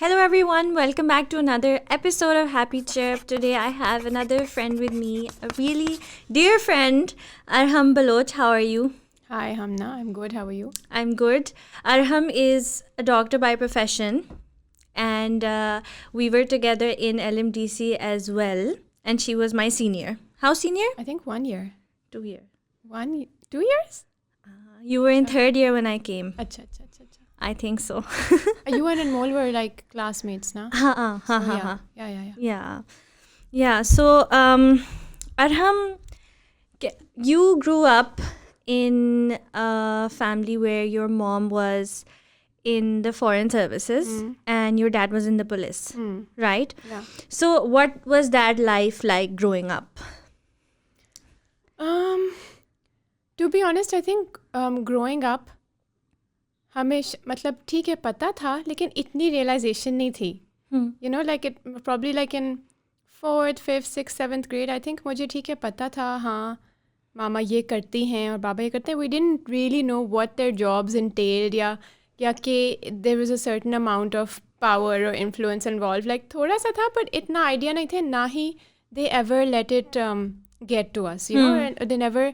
Hello, everyone. Welcome back to another episode of Happy Chirp. Today, I have another friend with me, a really dear friend, Arham Baloch. How are you? Hi, Hamna. I'm good. How are you? I'm good. Arham is a doctor by profession, and we were together in LMDC as well. And she was my senior. How senior? I think 1 year. 2 years. 2 years? You were in third year when I came. Acha. I think so. You and Anmol were like classmates, na? Yeah. Yeah. So, Arham, you grew up in a family where your mom was in the foreign services and your dad was in the police, right? Yeah. So, what was that life like growing up? To be honest, I think growing up, हमें मतलब ठीक है पता था लेकिन इतनी realisation नहीं थी. You know, like it probably like in 4th, 5th, 6th, 7th grade, I think मुझे ठीक है पता था हाँ मामा ये करती हैं और बाबा ये करते हैं. We didn't really know what their jobs entailed या कि there was a certain amount of power or influence involved. Like थोड़ा सा था but इतना idea नहीं थे, ना ही they ever let it get to us, you know, and they never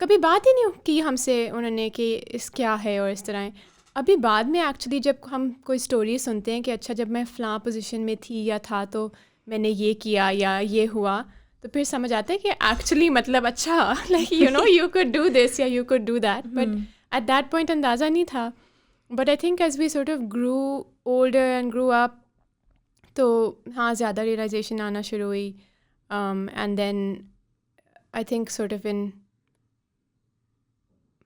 कभी बात ही नहीं की हमसे उन्होंने कि इस क्या है और इस तरह. अभी बाद में एक्चुअली जब हम कोई स्टोरी सुनते हैं कि अच्छा जब मैं फ़लाँ पोजीशन में थी या था तो मैंने ये किया या ये हुआ, तो फिर समझ आता है कि एक्चुअली मतलब अच्छा like you know you could do this या you could do that, but at that point अंदाज़ा नहीं था. But I think as we sort of grew older and grew up तो हाँ ज़्यादा रियलाइजेशन आना शुरू हुई. And then I think sort of in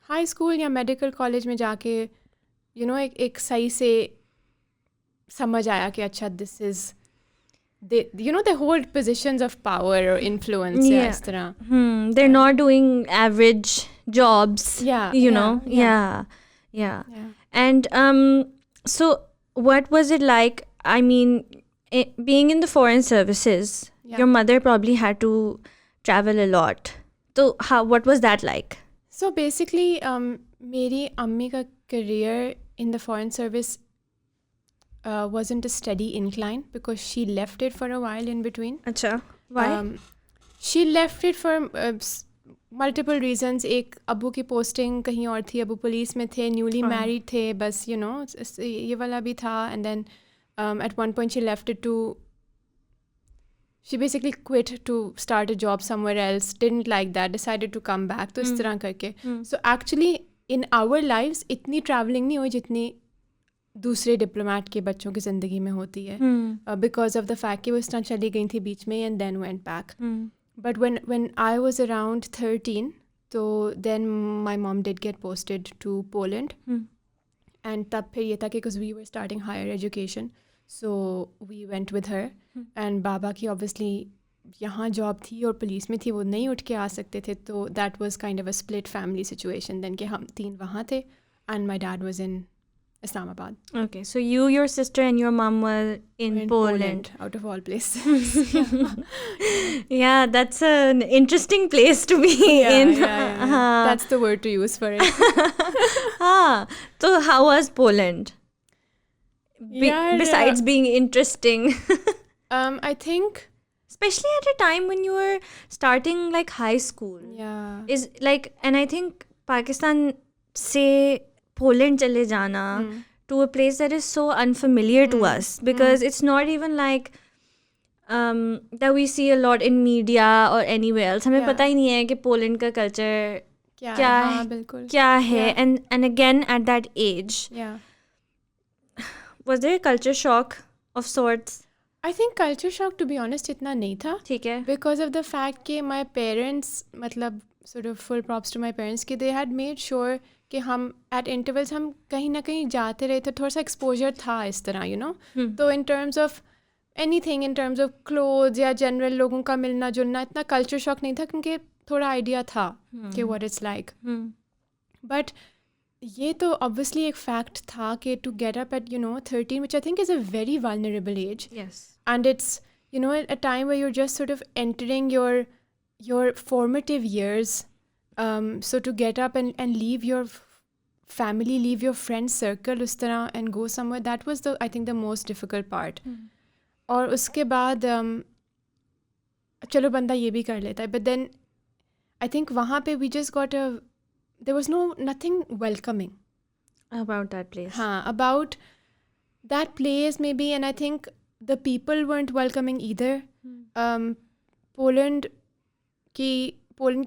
high school या मेडिकल कॉलेज में जाके यू नो एक सही से समझ आया कि अच्छा this is you know they hold positions of power or influence या इस तरह. They're not doing average jobs. You know. Yeah. And so what was it like? I mean, being in the foreign services, your mother probably had to travel a lot. So what was that like? So basically, मेरी अम्मी का career in the foreign service wasn't a steady incline because she left it for a while in between. Acha, why? She left it for multiple reasons. एक अबू की posting कहीं और थी, Abu police में थे, न्यूली मैरिड थे, बस you know ये वाला भी था. And then at one point she left it to she basically quit to start a job somewhere else, didn't like that, decided to come back. तो इस तरह करके. So actually in our lives इतनी traveling नहीं हुई जितनी दूसरे diplomat के बच्चों की ज़िंदगी में होती है, बिकॉज ऑफ द फैक्ट कि वो इस तरह चली गई थी बीच में and then went back. But when I was around 13 तो then my mom did get posted to Poland. And तब फिर ये था कि because we were starting higher education so we went with her. And बाबा की ऑब्वियसली यहाँ job थी और पुलिस में थी, वो नहीं उठ के आ सकते थे, तो that was kind of a split family situation then कि हम 3 वहाँ थे and my dad was in Islamabad. Okay, so you, your sister and your mom were in Poland. Out of all places. Yeah, that's an interesting place to be in. Yeah. That's the word to use for it. So how was Poland? Besides being interesting. I think... Especially at a time when you were starting like high school. Yeah. Is like, and I think Pakistan say... Poland chale jana to a place that is so unfamiliar to us because it's not even like that we see a lot in media or anywhere else. हमें पता ही नहीं है कि Poland का culture क्या है. And again at that age, was there a culture shock of sorts? I think culture shock, to be honest, इतना नहीं था. ठीक है. Because of the fact कि my parents, मतलब sort of full props to my parents कि they had made sure कि हम एट इंटरवल्स हम कहीं ना कहीं जाते रहे थे, थोड़ा सा एक्सपोजर था इस तरह यू नो. तो in terms of any thing, in terms of clothes या जनरल लोगों का मिलना जुलना, इतना कल्चर शॉक नहीं था क्योंकि थोड़ा आइडिया था कि व्हाट इट्स लाइक. बट ये तो ऑब्वियसली एक फैक्ट था कि to get up at 13 which I think is a very vulnerable age. And it's a time where you are just sort of entering your formative years. So to get up and leave your family, leave your friend circle उस तरह and go somewhere, that was I think the most difficult part. और उसके बाद चलो बंदा ये भी कर लेता है, but then I think वहाँ पे we just got there was nothing welcoming about that place. हाँ, about that place maybe, and I think the people weren't welcoming either. Poland की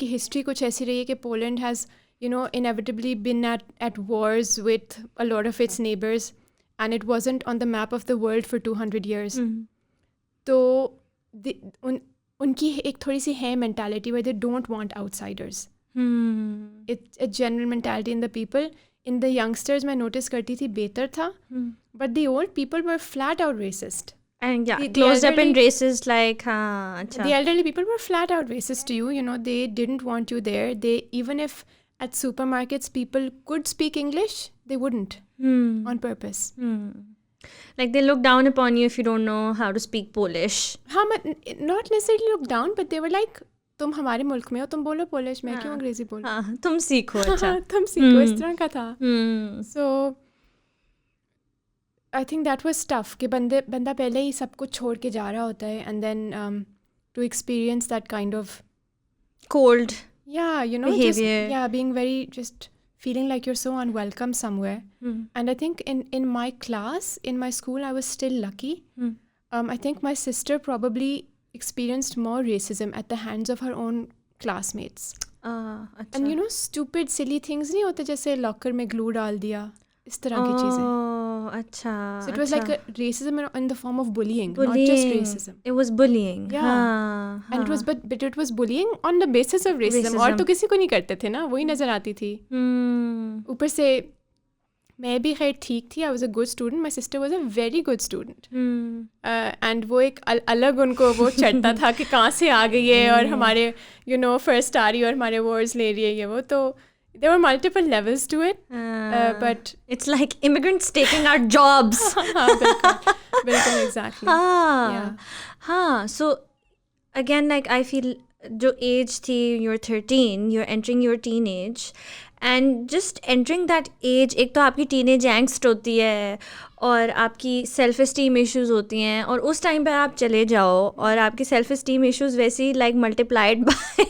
history कुछ ऐसी रही है कि Poland has, you know, inevitably been at wars with a lot of its neighbors, and it wasn't on the map of the world for 200 years. तो उनकी एक थोड़ी सी है mentality where they don't want outsiders. It's a general mentality in the people. In the youngsters मैं notice करती थी बेहतर था, but the old people were flat out racist. And yeah, closed up and racist, like the elderly people were flat out racist to you. You know, they didn't want you there. They, even if at supermarkets people could speak English, they wouldn't on purpose. Like they look down upon you if you don't know how to speak Polish. हाँ, not necessarily look down, but they were like, तुम हमारे मुल्क में हो, तुम बोलो Polish, मैं क्यों अंग्रेजी बोलूं? हाँ, तुम सीखो अच्छा. तुम सीखो, इस तरह का था. So I think that was tough कि बंदा पहले ही सब कुछ छोड़ के जा रहा होता है, and then to experience that kind of cold, yeah, you know, behavior. Just, being very, just feeling like you're so unwelcome somewhere. And I think in my class, in my school, I was still lucky. I think my sister probably experienced more racism at the hands of her own classmates. And you know, stupid silly things नहीं होते, जैसे locker में glue डाल दिया, इस तरह की चीजें. अच्छा. So it was like a racism in the form of bullying, not just racism. It was bullying. Yeah. And it was but it was bullying on the basis of racism. और तो किसी को नहीं करते थे ना, वही नजर आती थी. ऊपर से मैं भी खैर ठीक थी. I was a good student. My sister was a very good student. And वो एक अलग उनको वो चढ़ता था कि कहाँ से आ गई है और हमारे you know first आ रही है और हमारे words ले रही है, ये वो. तो there were multiple levels to it, but it's like immigrants taking our jobs. बिल्कुल exactly. हाँ. So again, like I feel जो age थी, you're 13, you're entering your teenage, and just entering that age, एक तो आपकी teenage angst होती है और आपकी self esteem issues होती हैं, और उस टाइम पे आप चले जाओ और आपकी self esteem issues वैसे ही like multiplied by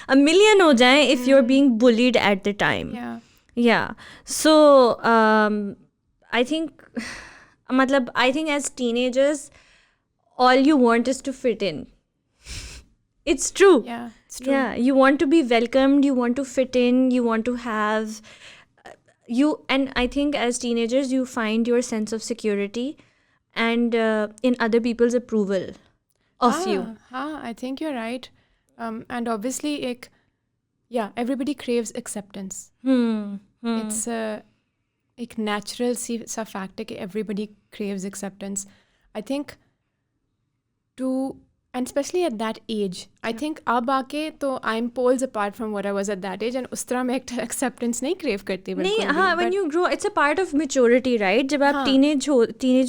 a million हो जाएं if you're being bullied at the time. Yeah. So I think as teenagers all you want is to fit in. It's true. Yeah, it's true. Yeah, you want to be welcomed, you want to fit in, you want to have and I think as teenagers you find your sense of security and in other people's approval of you. I think you're right. And obviously everybody craves acceptance. It's a natural सा fact है कि everybody craves acceptance. I think and especially at that age, I think अब आके तो I'm poles apart from what I was at that age, and उस तरह मैं acceptance नहीं crave करती बिल्कुल भी. हाँ, when you grow, it's a part of maturity, right? जब आप teenager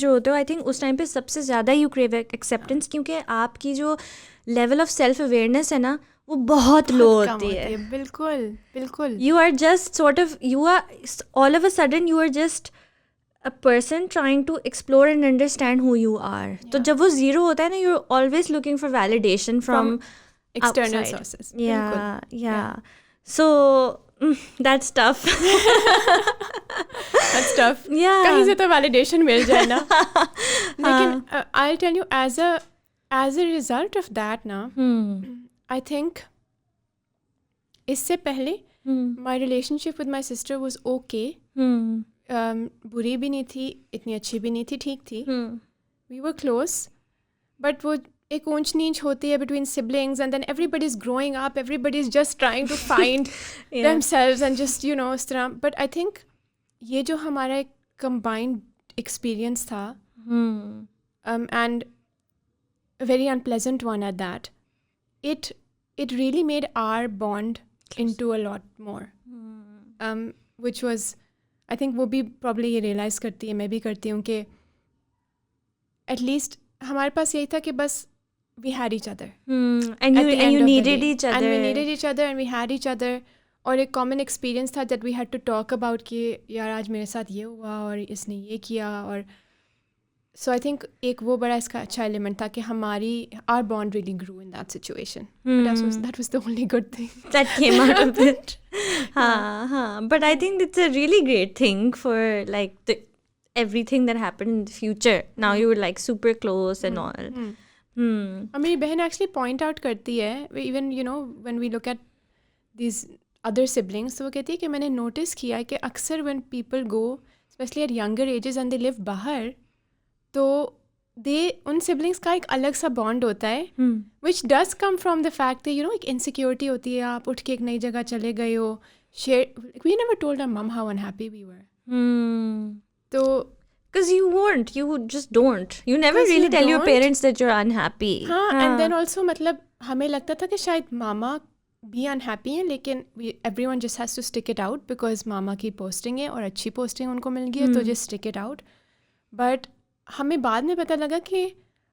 होते हो, I think उस time पे सबसे ज़्यादा you crave acceptance, क्योंकि आपकी जो level of self awareness है ना, वो बहुत low होती है. बिल्कुल. You are just all of a sudden you are just a person trying to explore and understand who you are. तो जब वो zero होता है ना, you're always looking for validation from external outside. sources. Yeah. So that's tough. That's tough. Yeah. कहीं से तो validation मिल जाए ना. लेकिन I'll tell you, as a result of that ना, I think इससे पहले my relationship with my sister was okay. बुरी भी नहीं थी, इतनी अच्छी भी नहीं थी, ठीक थी. We were close, but वो एक ऊंच नीच होती है between siblings, and then everybody's growing up, everybody's just trying to find themselves and just, you know, इस तरह. But I think ये जो हमारा एक combined experience था, and a very unpleasant one at that, it really made our bond into a lot more. Which was, I think वो भी probably ये realize करती है, मैं भी करती हूँ कि at least हमारे पास यही था कि बस we had each other. And you needed each other. And we needed each other and we had each other. और एक कॉमन एक्सपीरियंस था that we had to talk about कि यार आज मेरे साथ ये हुआ और इसने ये किया. और सो आई थिंक एक वो बड़ा इसका अच्छा एलिमेंट था कि हमारी our bond really grew in that situation. That was the only good thing that came out of it. But I think it's a really great thing for like everything that happened in the future. Now you were like super close and all. और मेरी बहन actually point out करती है even you know when we look at these other siblings, तो वो कहती है कि मैंने नोटिस किया है कि अक्सर when people go specially at younger ages and they live बाहर, तो उन सिबलिंग्स का एक अलग सा बॉन्ड होता है which does come from the fact you know एक इनसिक्योरिटी होती है. आप उठ के एक नई जगह चले गए हो, share we never told our mum how unhappy we were. तो Because you just don't. You never really tell your parents that you're unhappy. हाँ, and then also मतलब हमें लगता था कि शायद मामा भी अनहैप्पी हैं, लेकिन everyone just has to stick it out because मामा की पोस्टिंग है और अच्छी पोस्टिंग उनको मिल गई है, तो just stick it out. But हमें बाद में पता लगा कि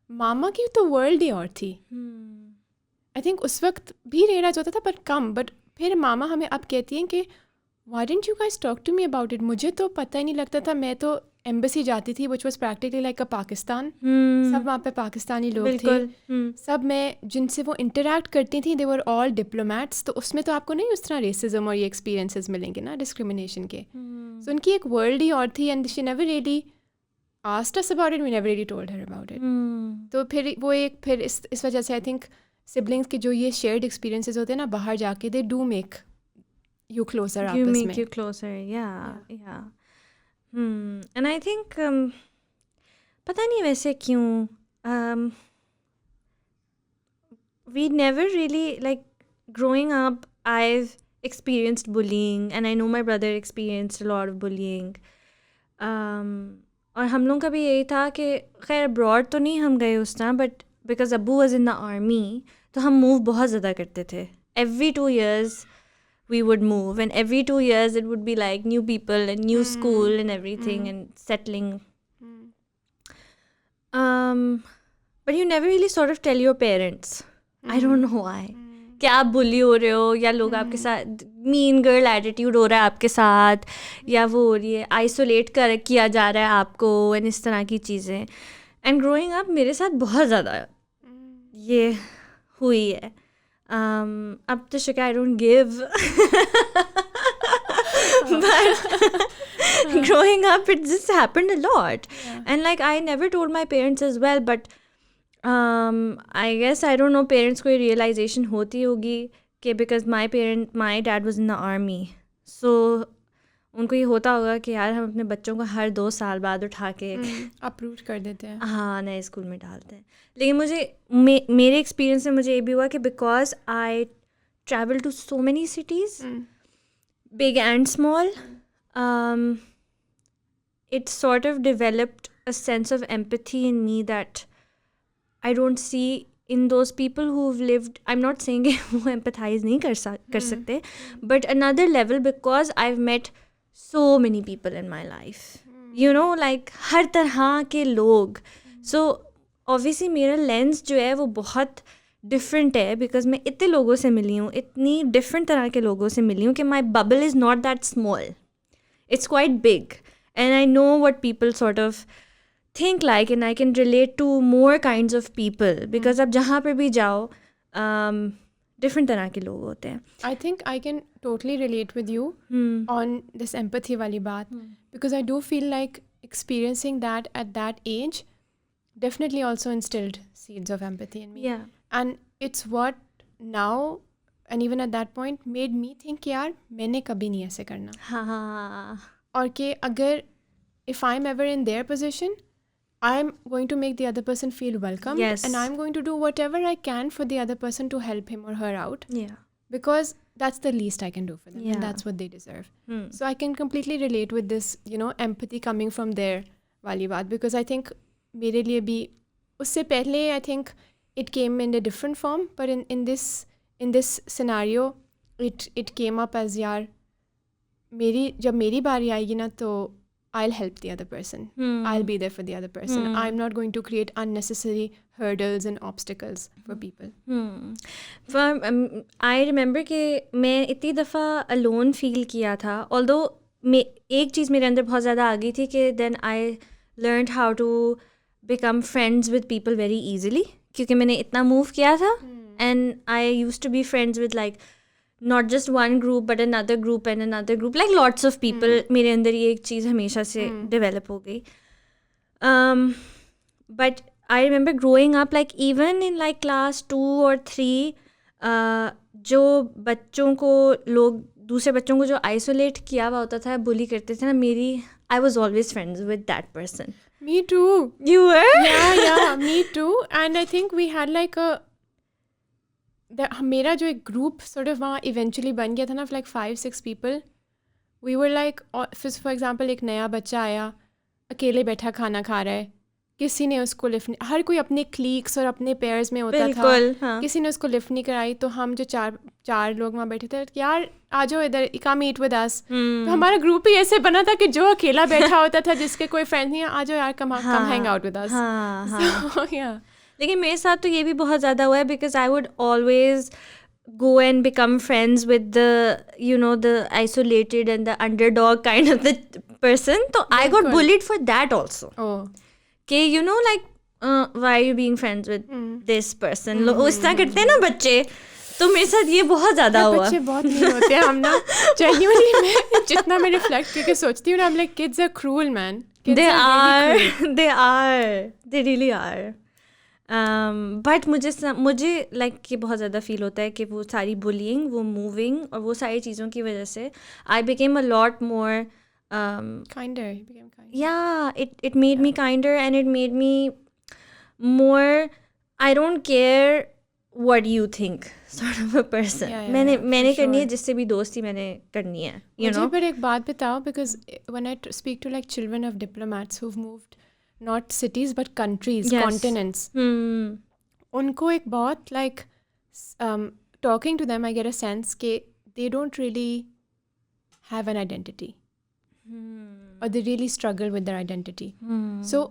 मामा की तो वर्ल्ड ही और थी. आई थिंक उस वक्त भी रियलाइज होता था पर कम. बट फिर मामा हमें अब कहती हैं कि why didn't you guys talk to me about it? मुझे तो पता ही नहीं लगता था. मैं तो एम्बेसी जाती थी which was practically like a Pakistan. सब वहाँ पे पाकिस्तानी लोग थे. सब मैं जिनसे वो इंटरेक्ट करती थी they were all diplomats. तो उसमें तो आपको नहीं उस तरह रेसिज्म और ये एक्सपीरियंसेस मिलेंगे ना डिस्क्रिमिनेशन के. So उनकी एक वर्ल्ड ही और थी and she never really asked us about it. We never really told her about it. तो फिर इस वजह से आई थिंक सिबलिंग्स के जो ये शेयर्ड एक्सपीरियंसेस होते हैं ना बाहर जाके they do make you closer आपस में. You make you closer, yeah. And I think पता नहीं वैसे क्यों we never really like growing up I've experienced bullying and I know my brother experienced a lot of bullying. और हम लोग का भी यही था कि खैर अब्रॉड तो नहीं हम गए उस टाइम बट बिकॉज अब्बू वाज इन द आर्मी तो हम मूव बहुत ज़्यादा करते थे. Every 2 years we would move and every 2 years it would be like new people and new school and everything and settling. But you never really sort of tell your parents. I don't know why. कि आप बुली हो रहे हो या लोग आपके साथ mean girl attitude हो रहा है आपके साथ या वो हो रही है आइसोलेट किया जा रहा है आपको एंड इस तरह की चीज़ें. एंड ग्रोइंग अप मेरे साथ बहुत ज़्यादा ये हुई है. अब तो शुक्र I don't give. But growing up it just happened a lot. And like I never told my parents as well, but I guess I don't know parents को ये realization होती होगी कि because my dad was in the army, so उनको ये होता होगा कि यार हम अपने बच्चों को हर 2 साल बाद उठा के अप्रूव कर देते हैं. हाँ नए स्कूल में डालते हैं. लेकिन मुझे मेरे एक्सपीरियंस में मुझे ये भी हुआ कि because I travel to so many cities big and small it sort of developed a sense of empathy in me that I don't see in those people who've lived. I'm not saying वो empathize नहीं कर सकते but another level because I've met so many people in my life. You know like हर तरह के लोग. So obviously मेरा lens जो है वो बहुत डिफरेंट है बिकॉज मैं इतने लोगों से मिली हूँ इतनी डिफरेंट तरह के लोगों से मिली हूँ कि my bubble is not that small. It's quite big and I know what people sort of think like and I can relate to more kinds of people because अब जहाँ पे भी जाओ different तरह के लोग होते हैं. I think I can totally relate with you on this empathy वाली बात because I do feel like experiencing that at that age definitely also instilled seeds of empathy in me. Yeah. And it's what now and even at that point made me think यार मैंने कभी नहीं ऐसे करना. हाँ. और कि अगर if I'm ever in their position I'm going to make the other person feel welcome. Yes. And I'm going to do whatever I can for the other person to help him or her out. Yeah. Because that's the least I can do for them. Yeah. And that's what they deserve. So I can completely relate with this, you know, empathy coming from their wali baat. Because I think मेरे लिए भी उससे पहले I think it came in a different form. But in this scenario it came up as यार जब मेरी बारी आएगी ना तो I'll help the other person. I'll be there for the other person. I'm not going to create unnecessary hurdles and obstacles for people. I remember कि मैं इतनी दफ़ा alone feel किया था, although एक चीज़ मेरे अंदर बहुत ज़्यादा आ गई थी कि then I learned how to become friends with people very easily, क्योंकि मैंने इतना move किया था and I used to be friends with like not just one group but another group and another group, like lots of people. मेरे अंदर ये एक चीज़ हमेशा से develop हो गई. But I remember growing up, like even in like class 2 or 3, जो बच्चों को लोग दूसरे बच्चों को जो isolate किया हुआ होता था, bully करते थे ना, I was always friends with that person. Me too. You were? Yeah, me too. And I think we had like मेरा जो एक ग्रुप sort of वहाँ eventually बन गया था ना, like 5-6 people. We were like, for example, एक नया बच्चा आया, अकेले बैठा खाना खा रहा है, किसी ने उसको लिफ्ट नहीं, हर कोई अपने क्लीक्स और अपने पेयर्स में होता था, हाँ. किसी ने उसको लिफ्ट नहीं कराई, तो हम जो चार लोग वहाँ बैठे थे, यार आ जाओ इधर, कम ईट विद अस. तो हमारा ग्रुप ही ऐसे बना था कि जो अकेला बैठा होता था, जिसके कोई फ्रेंड नहीं है, आ जाओ यार, कम हैंग आउट विद अस. लेकिन मेरे साथ तो ये भी बहुत ज़्यादा हुआ है, because I would always go and become friends with the isolated and the underdog kind of the person. So I got bullied for that also. Okay, like why are you being friends with this person? उस तरह करते हैं ना बच्चे, तो मेरे साथ ये बहुत ज़्यादा हुआ. बच्चे बहुत नहीं होते हैं हम ना. Genuinely मैं जितना मैं रिफ्लेक्ट करके सोचती हूँ ना, I'm like, kids are cruel, man. They really are. But मुझे लाइक ये बहुत ज़्यादा फील होता है कि वो सारी बुलिंग, वो मूविंग और वो सारी चीज़ों की वजह से I became a lot more kinder. You became kinder. Yeah, it made me kinder, and it made me more, I don't care what you think sort of a person. मैंने करनी है, जिससे भी दोस्ती मैंने करनी है, you know. पर एक बात बताओ, because when I speak to like children of diplomats who've moved not cities but countries, continents, उनको एक बहुत like talking to them I get a sense कि they don't really have an identity, or they really struggle with their identity. So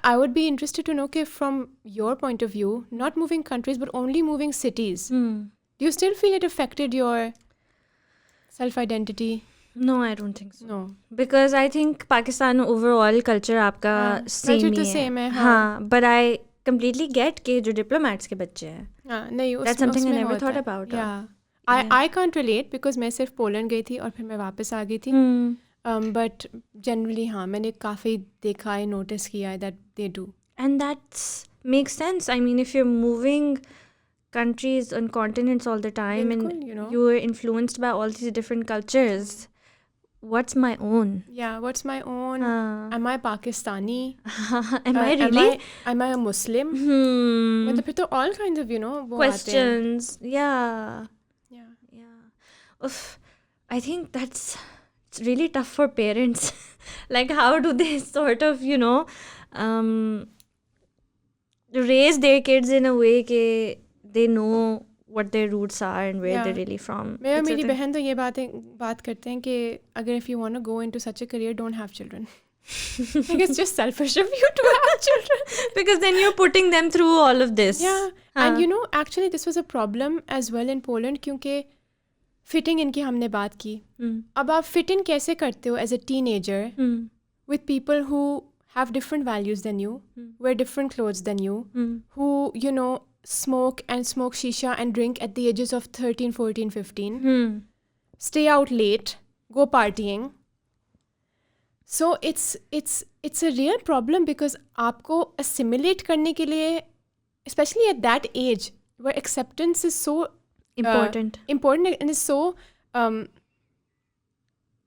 I would be interested to know कि from your point of view, not moving countries but only moving cities, do you still feel it affected your self-identity? No, I don't think so. No, because I think Pakistan overall culture आपका same है. हाँ, but I completely get कि जो diplomats के बच्चे हैं. नहीं, that's something I never thought about. Yeah, I can't relate because मैं सिर्फ पोलैंड गई थी और फिर मैं वापस आ गई थी. But generally हाँ, मैंने काफ़ी देखा है, notice किया है that they do. And that makes sense. I mean, if you're moving countries and continents all the time, and you are influenced by all these different cultures, what's my own? Yeah, what's my own? Am I Pakistani? Am I really? Am I a Muslim? मतलब फिर तो all kinds of वो questions. आते हैं. Yeah. I think it's really tough for parents. Like, how do they sort of raise their kids in a way कि they know what their roots are and where they're really from. मेरी बहन तो ये बात करते हैं कि अगर if you want to go into such a career, don't have children. I think it's just selfish of you to have children. Because then you're putting them through all of this. Yeah. And actually this was a problem as well in Poland, क्योंकि fitting in की हमने बात की. अब आप fit in कैसे करते हो as a teenager with people who have different values than you, wear different clothes than you, who, smoke shisha and drink at the ages of 13, 14, 15, stay out late, go partying. So it's a real problem because आपको assimilate करने के लिए, especially at that age where acceptance is so important and is so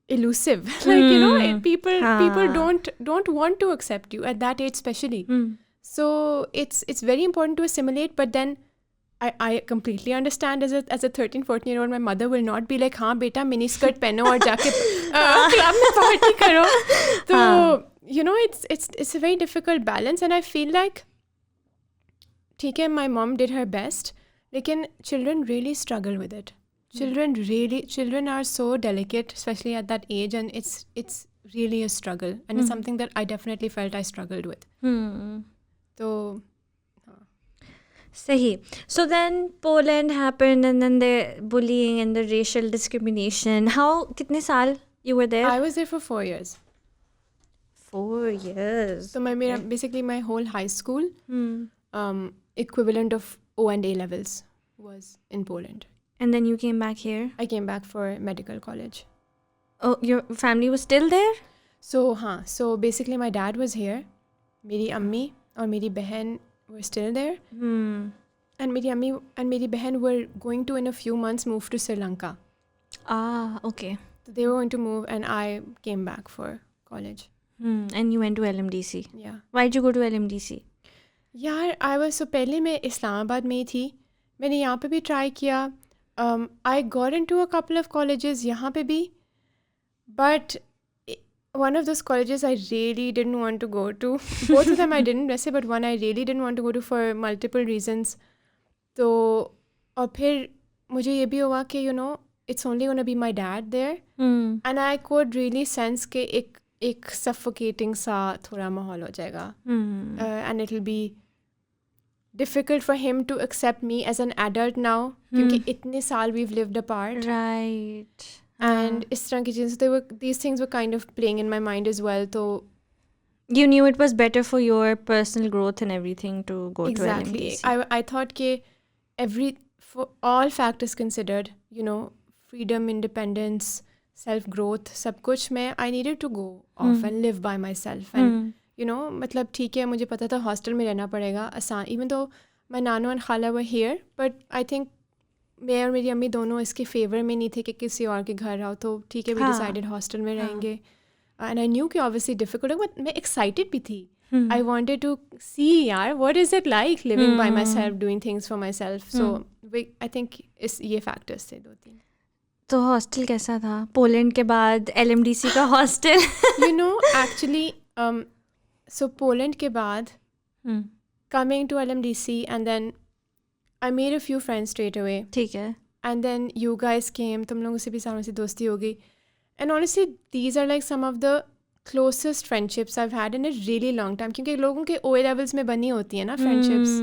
elusive. Like people don't want to accept you at that age especially. So it's very important to assimilate, but then I completely understand as a 13, 14-year-old, my mother will not be like, हाँ बेटा mini skirt पहनो और जाके club में party करो. So it's a very difficult balance, and I feel like ठीक है, my mom did her best, लेकिन children really struggle with it. Children are so delicate, especially at that age, and it's really a struggle, and it's something that I definitely felt I struggled with. So Sahi. So then Poland happened, and then the bullying and the racial discrimination. Kitne saal you were there? I was there for 4 years. 4 years. So basically my whole high school equivalent of O and A levels was in Poland. And then you came back here? I came back for medical college. Oh, your family was still there? So basically my dad was here. मेरी अम्मी और मेरी बहन were still there. And मेरी अम्मी and मेरी बहन were going to in a few months move to Sri Lanka. Okay. So they were going to move and I came back for college. And you went to LMDC? Yeah. Why did you go to LMDC? यार I was so पहले मैं इस्लामाबाद में ही थी. मैंने यहाँ पे भी try किया. I got into a couple of colleges यहाँ पे भी. But one of those colleges I really didn't want to go to. Both of them I didn't वैसे, but one I really didn't want to go to for multiple reasons. तो और फिर मुझे ये भी हुआ कि it's only going to be my dad there. And I could really sense कि एक suffocating सा थोड़ा माहौल हो जाएगा. And it'll be difficult for him to accept me as an adult now क्योंकि इतने साल we've lived apart. Right. And इस तरह की चीज़ें, these things were kind of playing in my mind as well. So you knew it was better for your personal growth and everything to go to LMDC. I thought कि for all factors considered, freedom, independence, self growth, सब कुछ मैं I needed to go off and live by myself. And मतलब ठीक है, मुझे पता था हॉस्टल में रहना पड़ेगा आसान. Even though my Nanu and खाला were here, but I think मैं और मेरी अम्मी दोनों इसके फेवर में नहीं थे कि किसी और के घर आओ. तो ठीक है, we decided हॉस्टल में रहेंगे. And I knew कि obviously difficult है, but मैं excited भी थी. I wanted to see यार what is it like living by myself, doing things for myself. So I think ये factors थे 2-3. तो हॉस्टल कैसा था पोलैंड के बाद LMDC का हॉस्टल? Actually so पोलैंड के बाद coming to LMDC and then I made a few friends straight away. ठीक है. And then you guys came, तुम लोगों से भी सारों से दोस्ती हो गई. And honestly, these are like some of the closest friendships I've had in a really long time. क्योंकि लोगों के OA levels में बनी होती है ना friendships.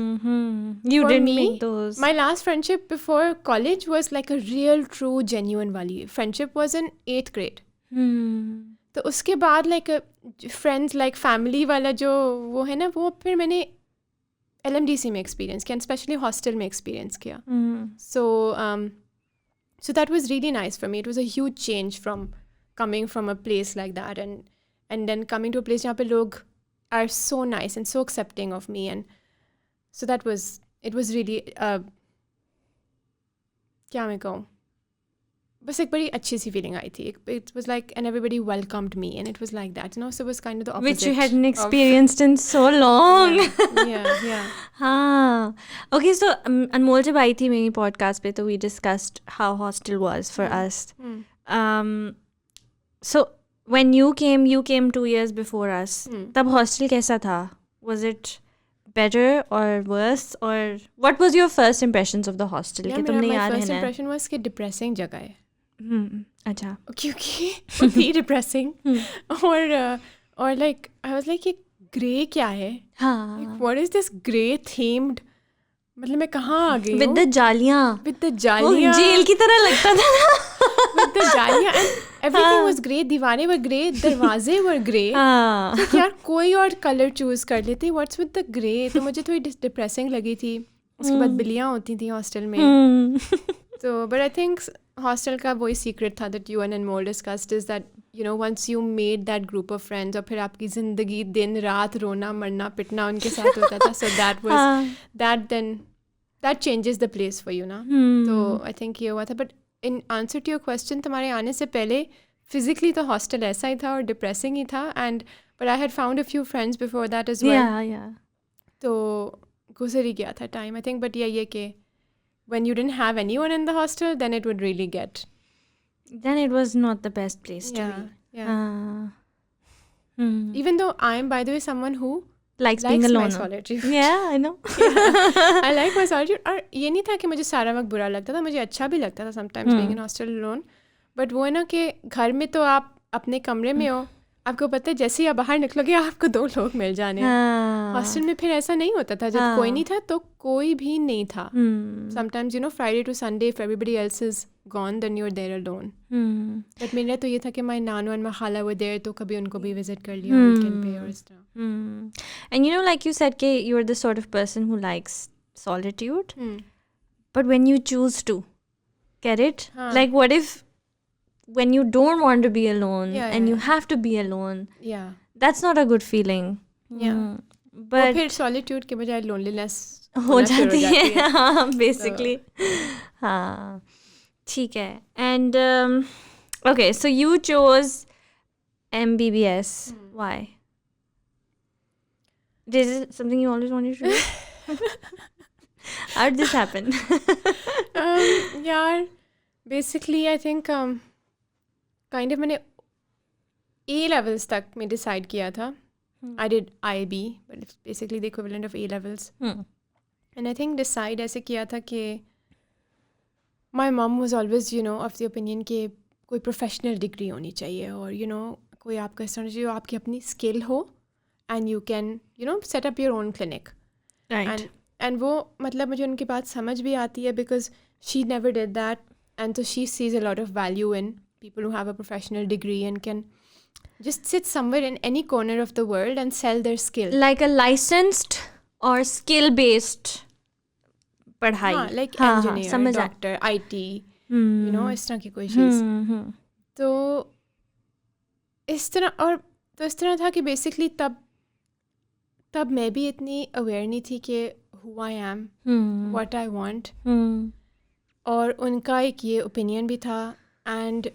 You For didn't me, make those. My last friendship before college was like a real, true, genuine वाली. Friendship was in 8th grade. तो उसके बाद like friends like family वाला जो वो है ना, वो फिर मैंने LMDC में experience किया, especially hostel में experience किया. So that was really nice for me. It was a huge change from coming from a place like that and then coming to a place जहाँ पे लोग are so nice and so accepting of me. And so it was really क्या मैं कहूँ, बस एक बड़ी अच्छी सी feeling आई थी. It was like, and everybody welcomed me, and it was like that, so it was kind of the opposite. Which you hadn't experienced in so long. Yeah. हाँ. Okay, so अनमोल जब आई थी मेरी podcast पे तो we discussed how hostel was for us. So when you came 2 years before us. तब hostel कैसा था? Was it better or worse, or what was your first impressions of the hostel? कि तुमने याद है ना? My first impression was कि depressing जगह है. अच्छा. क्योंकि बहुत depressing. और like I was like ये grey क्या है? हाँ. Like, what is this grey themed? मतलब मैं कहाँ आ गई हूँ? With the जालियाँ. जेल की तरह लगता था ना. With the जालियाँ and everything was grey. दीवारें were grey, दरवाजे were grey. तो यार कोई और कलर चूज कर लेते. What's with the grey? तो मुझे थोड़ी डिप्रेसिंग लगी थी. उसके बाद बिल्लियाँ होती थी हॉस्टल में. So but I think hostel का वही सीक्रेट था that you and Anmol discussed is that once you made that group of friends और फिर आपकी ज़िंदगी दिन रात रोना मरना पिटना उनके साथ होता था. So that was that changes the place for you ना. तो I think ये हुआ था. But in answer to your question, तुम्हारे आने से पहले physically तो hostel ऐसा ही था और depressing ही था. But I had found a few friends before that as well. Yeah. तो गुजर ही गया था time, I think. But ये कि when you didn't have anyone in the hostel, then it would really get. Then it was not the best place to be. Yeah. Even though I am, by the way, someone who likes being alone. My solitude. Yeah, I know. I like my solitude. और ये नहीं था कि मुझे सारा वक्त बुरा लगता था, मुझे अच्छा भी लगता था sometimes being in hostel alone. But वो है ना कि घर में तो आप अपने कमरे में हो, आपको पता है जैसे ही आप बाहर निकलोगे आपको 2 लोग मिल जाने हैं। हॉस्टल में फिर ऐसा नहीं होता था, जब कोई नहीं था तो कोई भी नहीं था। Sometimes Friday to Sunday if everybody else is gone then you are there alone. But मेरा तो ये था कि माय नानू एंड माय खाला वर देयर, तो कभी उनको भी विजिट कर लिया वीकेंड पे और इस तरह। एंड like you said कि you are the sort of person who likes solitude, but when you choose to get it, like what if when you don't want to be alone and you have to be alone, that's not a good feeling. But फिर solitude के बजाय loneliness हो जाती है हाँ basically हाँ ठीक है. And okay, so you chose MBBS. Why? This is something you always wanted to do? How did this happen? यार basically I think kind of मैंने A levels तक मैं decide किया था. I did IB, but it's basically the equivalent of A levels. And I think decide ऐसे किया था कि my mom was always of the opinion कि कोई professional degree होनी चाहिए और कोई आपका इस तरह जो आपकी अपनी skill हो and you can set up your own clinic. Right. And वो मतलब मुझे उनकी बात समझ भी आती है because she never did that, and so she sees a lot of value in people who have a professional degree and can just sit somewhere in any corner of the world and sell their skill. Like a licensed or skill-based पढ़ाई. हाँ, like engineer, doctor, IT, इस तरह की कोई चीज़. तो इस तरह था कि basically तब मैं भी इतनी aware नहीं थी कि who I am, what I want. और उनका एक ये opinion भी था, and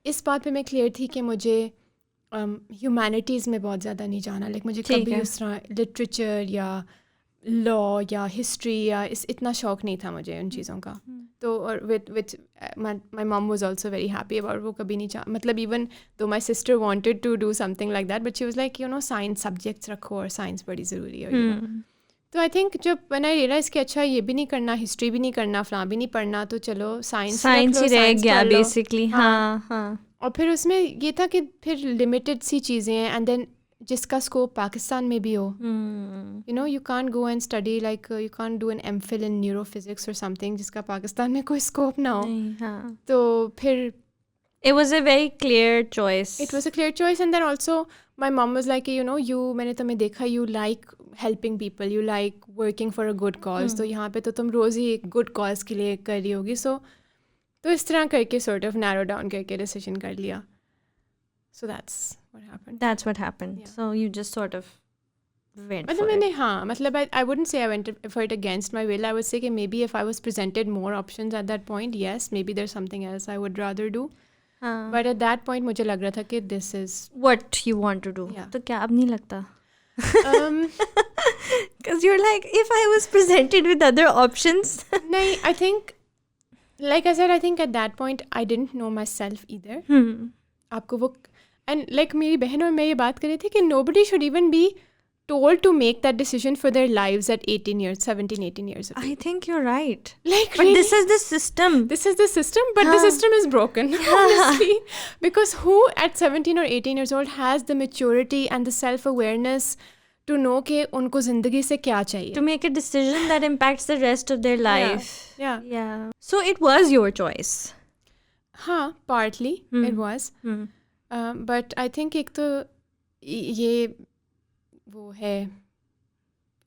इस बात पे मैं क्लियर थी कि मुझे ह्यूमैनिटीज़ में बहुत ज़्यादा नहीं जाना. लाइक मुझे कभी उस तरह लिटरेचर या लॉ या हिस्ट्री या इतना शौक नहीं था मुझे उन चीज़ों का. तो और which my mom was also very happy about. वो कभी नहीं मतलब even though my sister wanted to do something like that, but she was like science subjects रखो और साइंस बड़ी ज़रूरी है. तो आई थिंक जब व्हेन आई रियलाइज कि अच्छा ये भी नहीं करना, हिस्ट्री भी नहीं करना, फलां भी नहीं पढ़ना, तो चलो साइंस ही रह गया बेसिकली. हाँ. और फिर उसमें ये था कि फिर लिमिटेड सी चीज़ें हैं, एंड देन जिसका स्कोप पाकिस्तान में भी हो. You can't go and study like you can't do an MPhil in neurophysics or something जिसका पाकिस्तान में कोई स्कोप ना हो. तो फिर it was a very clear choice. It was a clear choice, and then also my mom was like, मैंने तुम्हें देखा, you like helping people, you like working for a good cause. तो यहाँ पे तो तुम रोज़ ही एक good cause के लिए कर रही होगी. तो इस तरह करके sort of narrow down करके decision कर लिया. So that's what happened. Yeah. So you just sort of went for it. हाँ, मतलब I wouldn't say I went for it against my will. I would say कि maybe if I was presented more options at that point, yes, maybe there's something else I would rather do. But at that point मुझे लग रहा था कि this is what you want to do. Yeah. तो क्या अब नहीं लगता? Because you're like, if I was presented with other options. नहीं, I think like I said, I think at that point I didn't know myself either. आपको वो and like मेरी बहन और मैं ये बात कर रहे थे कि nobody should even be told to make that decision for their lives at 17, 18 years of age. I think you're right. Like, but really? This is the system. This is the system, but the system is broken, honestly. Because who at 17 or 18 years old has the maturity and the self-awareness to know कि उनको ज़िंदगी से क्या चाहिए? To make a decision that impacts the rest of their life. Yeah. So it was your choice. हाँ, partly it was. But I think एक तो ये वो है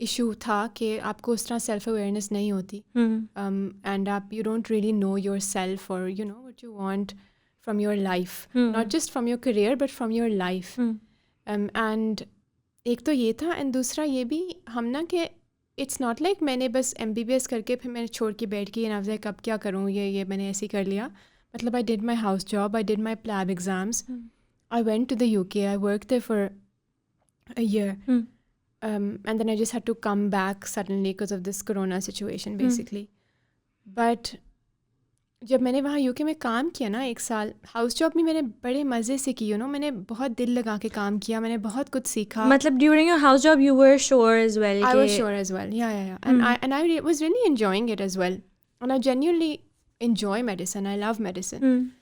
इशू था कि आपको उस तरह सेल्फ अवेयरनेस नहीं होती, एंड आप you don't really know yourself or what you want from your life, not just from your career but from your life. And एक तो ये था, एंड दूसरा ये भी हम ना कि इट्स नॉट लाइक मैंने बस MBBS करके फिर मैंने छोड़ के बैठ के नाम से कब क्या करूँ, ये मैंने ऐसे ही कर लिया. मतलब I did my house job, I did my PLAB exams, I went to the UK, I work there for a year. And then I just had to come back suddenly because of this corona situation basically. But जब मैंने वहाँ UK में काम किया ना 1 साल, house job में मैंने बड़े मज़े से की. मैंने बहुत दिल लगा के काम किया, मैंने बहुत कुछ सीखा. मतलब during your house job you were sure as well? I was sure as well. Yeah. And I was really enjoying it as well. And I genuinely enjoy medicine. I love medicine.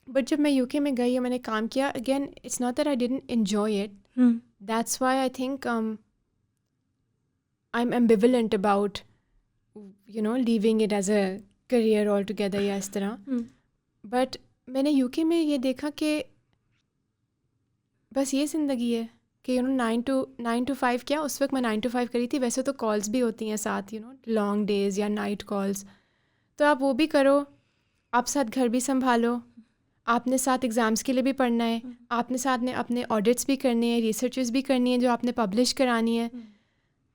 But जब मैं UK में गई और मैंने काम किया, again it's not that I didn't enjoy it, that's why I think I am ambivalent about leaving it as a career all together या इस तरह. बट मैंने यूके में ये देखा कि बस ये ज़िंदगी है कि 9 to 5 क्या, उस वक्त मैं 9 to 5 करी थी. वैसे तो कॉल्स भी होती हैं साथ, लॉन्ग डेज़ या नाइट कॉल्स, तो आप वो भी करो, आप साथ घर भी संभालो, आपने साथ एग्ज़ाम्स के लिए भी पढ़ना है, आपने साथ में अपने ऑडिट्स भी करने हैं, रिसर्चेस भी करनी है जो आपने पब्लिश करानी है.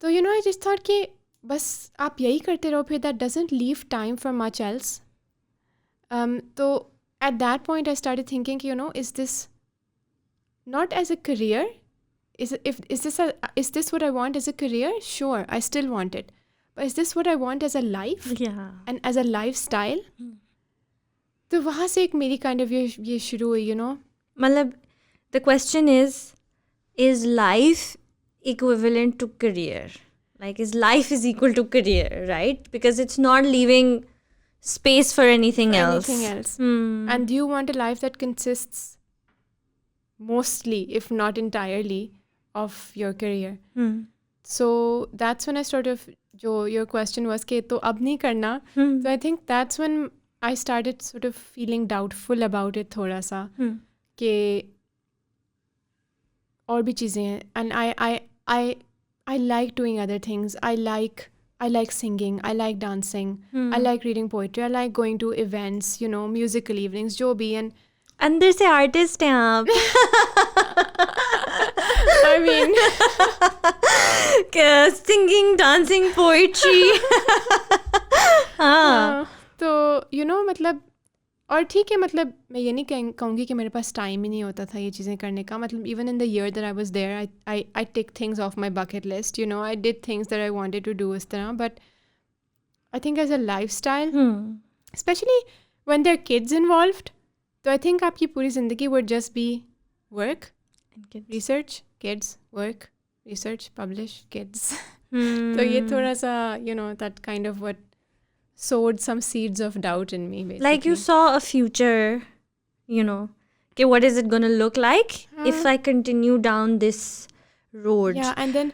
तो आई जस्ट थॉट कि बस आप यही करते रहो, फिर that doesn't leave time for much else. तो at that point I started thinking कि is this not as a career, is this what I want as a career? Sure, I still want it, but is this what I want as a life? Yeah. And as a lifestyle? तो वहाँ से एक मेरी kind of ये शुरू हुई, मतलब the question is life equivalent to career? Like, is life is equal to career, right? Because it's not leaving space for anything else. And do you want a life that consists mostly, if not entirely, of your career? So that's when I sort of, your question was कि तो अब नहीं करना. So I think that's when I started sort of feeling doubtful about it थोड़ा सा, कि और भी चीज़ें हैं. And I like doing other things. I like singing, I like dancing, I like reading poetry, I like going to events, musical evenings, जो भी. And अंदर से आर्टिस्ट हैं आप. I mean, singing, dancing, poetry. हाँ. तो मतलब, और ठीक है, मतलब मैं ये नहीं कहूँगी कि मेरे पास टाइम ही नहीं होता था ये चीज़ें करने का. मतलब even in the year that I was there, I tick things off my bucket list, I did things that I wanted to do इस तरह. But I think as a lifestyle, specially when there are kids involved, तो I think आपकी पूरी ज़िंदगी would just be work, research, kids, work, research, publish, kids. तो ये थोड़ा सा that kind of what sowed some seeds of doubt in me, basically. Like you saw a future, okay, what is it going to look like if I continue down this road? Yeah, and then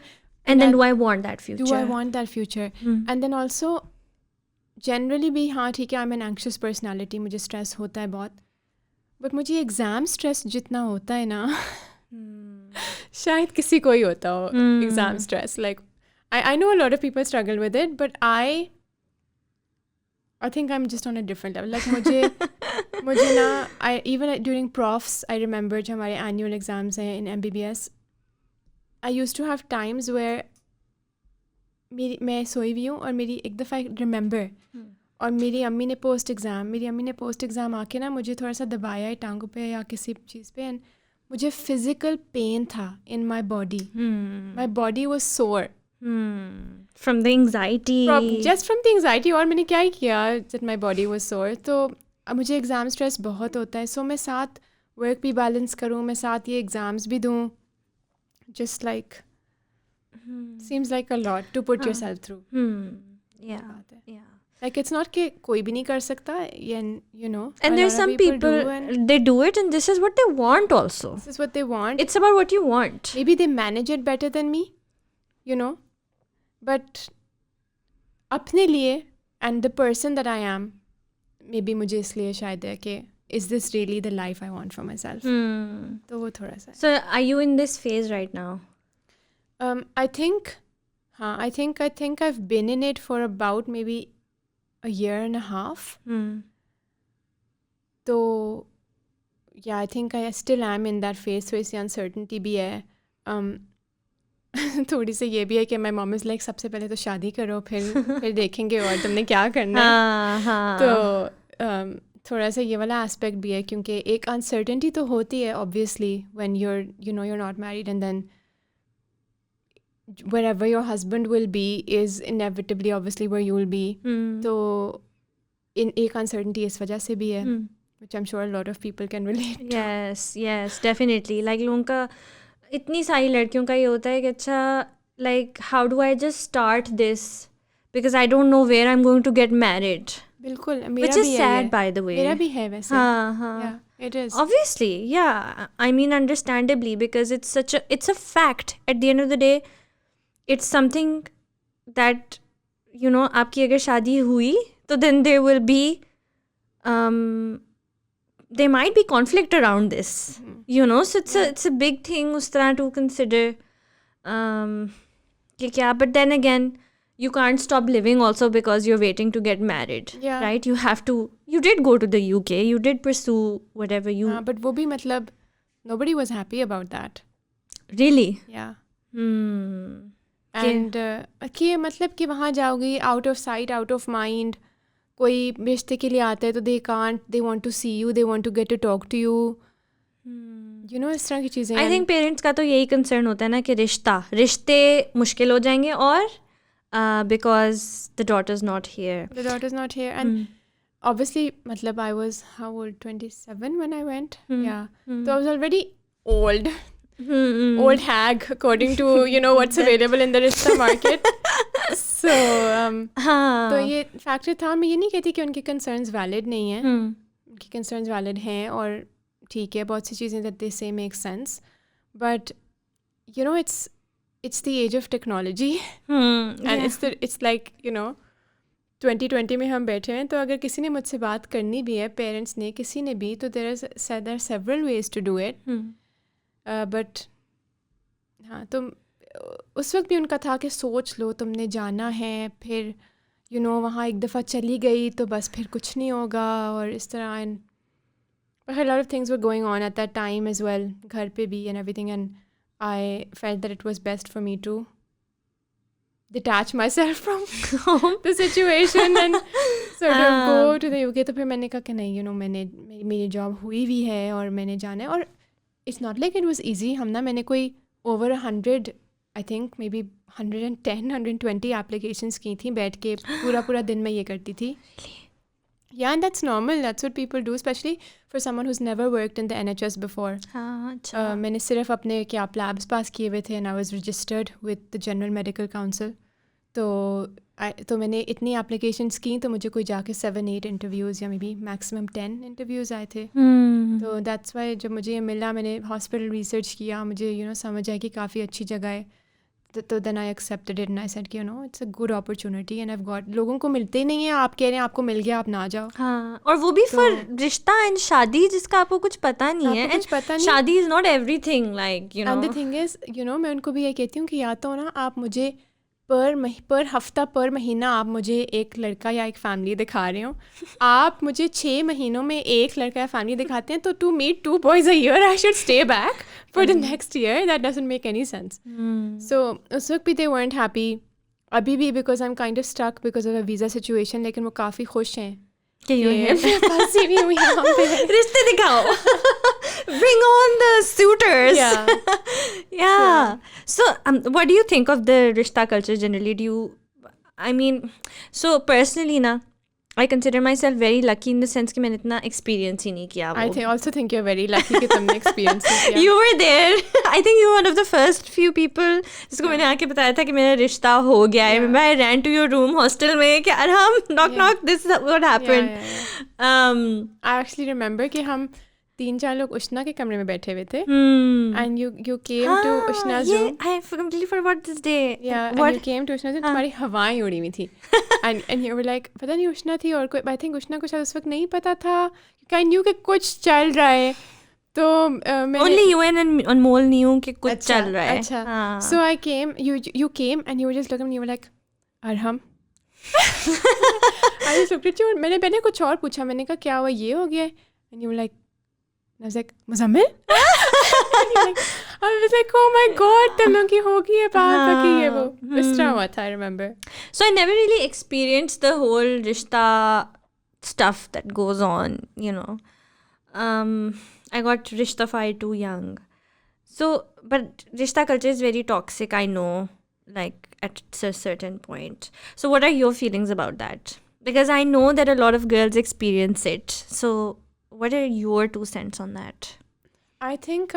do I want that future? Do I want that future? And then also, generally भी हाँ ठीक है, I'm an anxious personality, मुझे stress होता है बहुत, but मुझे exam stress जितना होता है ना, शायद किसी को ही होता हो exam stress. Like, I know a lot of people struggle with it, but I think I'm just on a different level. Like मुझे ना, even during profs, I remember जब हमारे annual exams हैं in MBBS, I used to have times where मैं सोई हुई हूँ और मेरी एक दफ़ा remember, और मेरी अम्मी ने पोस्ट एग्ज़ाम आके ना मुझे थोड़ा सा दबाया है टांगों पे या किसी चीज़ पे, एंड मुझे फिज़िकल पेन था in my body. My body was sore. From the anxiety. Just from the anxiety. और मैंने क्या ही किया that my body was sore. तो अब मुझे एग्ज़ाम स्ट्रेस बहुत होता है, सो मैं साथ वर्क भी बैलेंस करूँ, मैं साथ ये एग्ज़ाम्स भी दूँ. Just like seems like a lot to put yourself through. Yeah. Like it's not कि कोई भी नहीं कर सकता, and there's some people they do it and this is what they want also. This is what they want. It's about what you want. Maybe they manage it better than me, but अपने लिए and the person that I am, maybe मुझे इसलिए शायद है कि is this really the life I want for myself? तो वो थोड़ा सा. So are you in this phase right now? I think I've been in it for about maybe a year and a half. तो yeah, I think I still am in that phase. So इससे uncertainty भी है. थोड़ी सी ये भी है कि my mom is like सबसे पहले तो शादी करो, फिर देखेंगे और तुमने क्या करना है. तो थोड़ा सा ये वाला एस्पेक्ट भी है, क्योंकि एक अनसर्टेनिटी तो होती है obviously when you're not married, and then wherever your husband will be is inevitably obviously where you will be. तो एक अनसर्टेनिटी इस वजह से भी है, which I'm sure a lot of people can relate to. Yes, definitely. Like लोगों का, इतनी सारी लड़कियों का ये होता है कि अच्छा, like how do I just start this because I don't know where I'm going to get married. बिल्कुल, which is sad by the way. मेरा भी है वैसे. हाँ. It is. Obviously, yeah. I mean, understandably, because it's a fact. At the end of the day, it's something that, you know, आपकी अगर शादी हुई, तो then there will be, there might be conflict around this, you know. So it's a big thing उस तरह to consider. कि क्या, but then again, you can't stop living also because you're waiting to get married, Yeah. right? You did go to the UK, you did pursue whatever you... but वो भी मतलब nobody was happy about that. Really? Yeah. Okay. And कि मतलब कि वहाँ जाओगी, out of sight, out of mind. कोई रिश्ते के लिए आता है तो they want to see you, they want to get to talk to you. You know, इस तरह की चीज़ें. I think parents का तो यही concern होता है ना कि रिश्ते मुश्किल हो जाएंगे, और because the daughter's not here. The daughter's not here. And obviously, matlab, I was, how old? 27 when I went. Yeah. So I was already old. Old hag, according to, you know, what's available in the rishta market. So, तो ये factor था. मैं ये नहीं कहती कि उनके concerns valid नहीं हैं. उनके concerns valid हैं और ठीक है, बहुत सी चीज़ें that they say make sense. But, you know, it's the age of technology. And it's like, you know, 2020 में हम बैठे हैं, तो अगर किसी ने मुझसे बात करनी भी है, पेरेंट्स ने, किसी ने भी, तो there are several ways to do it. But हाँ, तुम उस वक्त भी उनका था कि सोच लो, तुमने जाना है, फिर यू नो वहाँ एक दफ़ा चली गई तो बस फिर कुछ नहीं होगा, और इस तरह. And a lot of things were going on at that time as well, घर पे भी and everything, and I felt that it was best for me to detach myself from the situation and sort of go to the UK. तो फिर मैंने कहा कि नहीं, you know, मेरी जॉब हुई भी है और मैंने जाना है. और it's not like it was easy. मैंने कोई over 100, I think maybe 110, 120 applications की थी, बैठ के पूरा दिन मैं ये करती थी. Yeah, and that's normal. That's what people do, especially for someone who's never worked in the NHS before. मैंने सिर्फ अपने कैप लैब्स पास किए हुए थे, and I was registered with the General Medical Council. तो मैंने इतनी एप्लीकेशंस की, तो मुझे कोई जाके 7-8 इंटरव्यूज़ या मे बी मैक्सिमम 10 इंटरव्यूज़ आए थे. तो दैट्स वाई जब मुझे ये मिला, मैंने हॉस्पिटल रिसर्च किया, मुझे यू नो समझ आया कि काफ़ी अच्छी जगह है. तो then I accepted it and I said कि you know it's a good opportunity and I have got. लोगों को मिलते ही नहीं है, आप कह रहे हैं आपको मिल गया, आप ना जाओ. हाँ, और वो भी फॉर रिश्ता एंड शादी जिसका आपको कुछ पता नहीं है. कुछ पता नहीं. शादी is not everything, like you know. And the thing is, you know, मैं उनको भी ये कहती हूँ कि या तो ना आप मुझे पर हफ्ता पर महीना आप मुझे एक लड़का या एक फैमिली दिखा रहे हो. आप मुझे 6 महीनों में एक लड़का या फैमिली दिखाते हैं, तो to meet 2 boys a year I should stay back for the next year. That doesn't make any sense. So उस वक्त भी they weren't happy. अभी भी because I'm kind of stuck because of a visa situation, लेकिन वो काफ़ी खुश हैं कि फंसी भी हुई यहाँ पे. रिश्ते दिखाओ. Bring on the suitors. Yeah. So what do you think of the rishta culture generally? I mean, so personally na, I consider myself very lucky in the sense कि मैंने इतना experience ही नहीं किया. I also think you're very lucky कि तुमने experience नहीं किया. You were there. I think you were one of the first few people जिसको मैंने आके बताया था कि मेरा रिश्ता हो गया. I remember I ran to your room hostel में कि Arham knock, this is what happened. I actually remember कि हम 3-4 लोग उष्णा के कमरे में बैठे हुए थे. And you came to उष्णा's room. I completely forgot this day. Yeah, and you came to उष्णा's room. तुम्हारी हवाएं उड़ी हुई थी. And you were like, पता नहीं उष्णा थी और कोई, I think उष्णा को शायद उस वक्त नहीं पता था. I knew कि कुछ चल रहा है. तो Only you and Anmol knew कि कुछ चल रहा है. अच्छा. So I came, you came and you were just looking at me, you were like, Arham. I just looked at you. मैंने कुछ और पूछा. मैंने कहा क्या हुआ, ये हो गया? And you were like, I was like, Muzammil? I was like, oh my god, तुम लोग की हो गई है बात कि ये वो. इस तरह हुआ था, I remember. So I never really experienced the whole rishta stuff that goes on, you know. I got rishtafied too young. So, but rishta culture is very toxic, I know, like at a certain point. So what are your feelings about that? Because I know that a lot of girls experience it. So what are your 2 cents on that? I think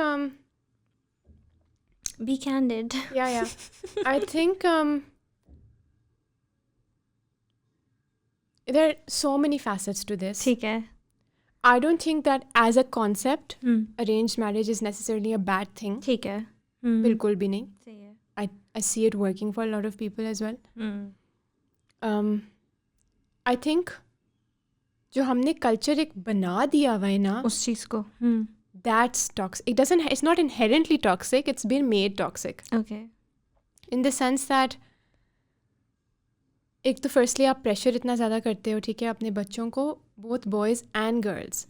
be candid. Yeah. I think there are so many facets to this. ठीक है. I don't think that as a concept, arranged marriage is necessarily a bad thing. ठीक है. बिल्कुल भी नहीं. सही है. I see it working for a lot of people as well. I think जो हमने कल्चर एक बना दिया हुआ है ना, उस चीज़ को. That's toxic. It's not inherently toxic. It's been made toxic. Okay. In the sense that एक तो फर्स्टली आप प्रेशर इतना ज़्यादा करते हो, ठीक है, अपने बच्चों को, both boys and girls.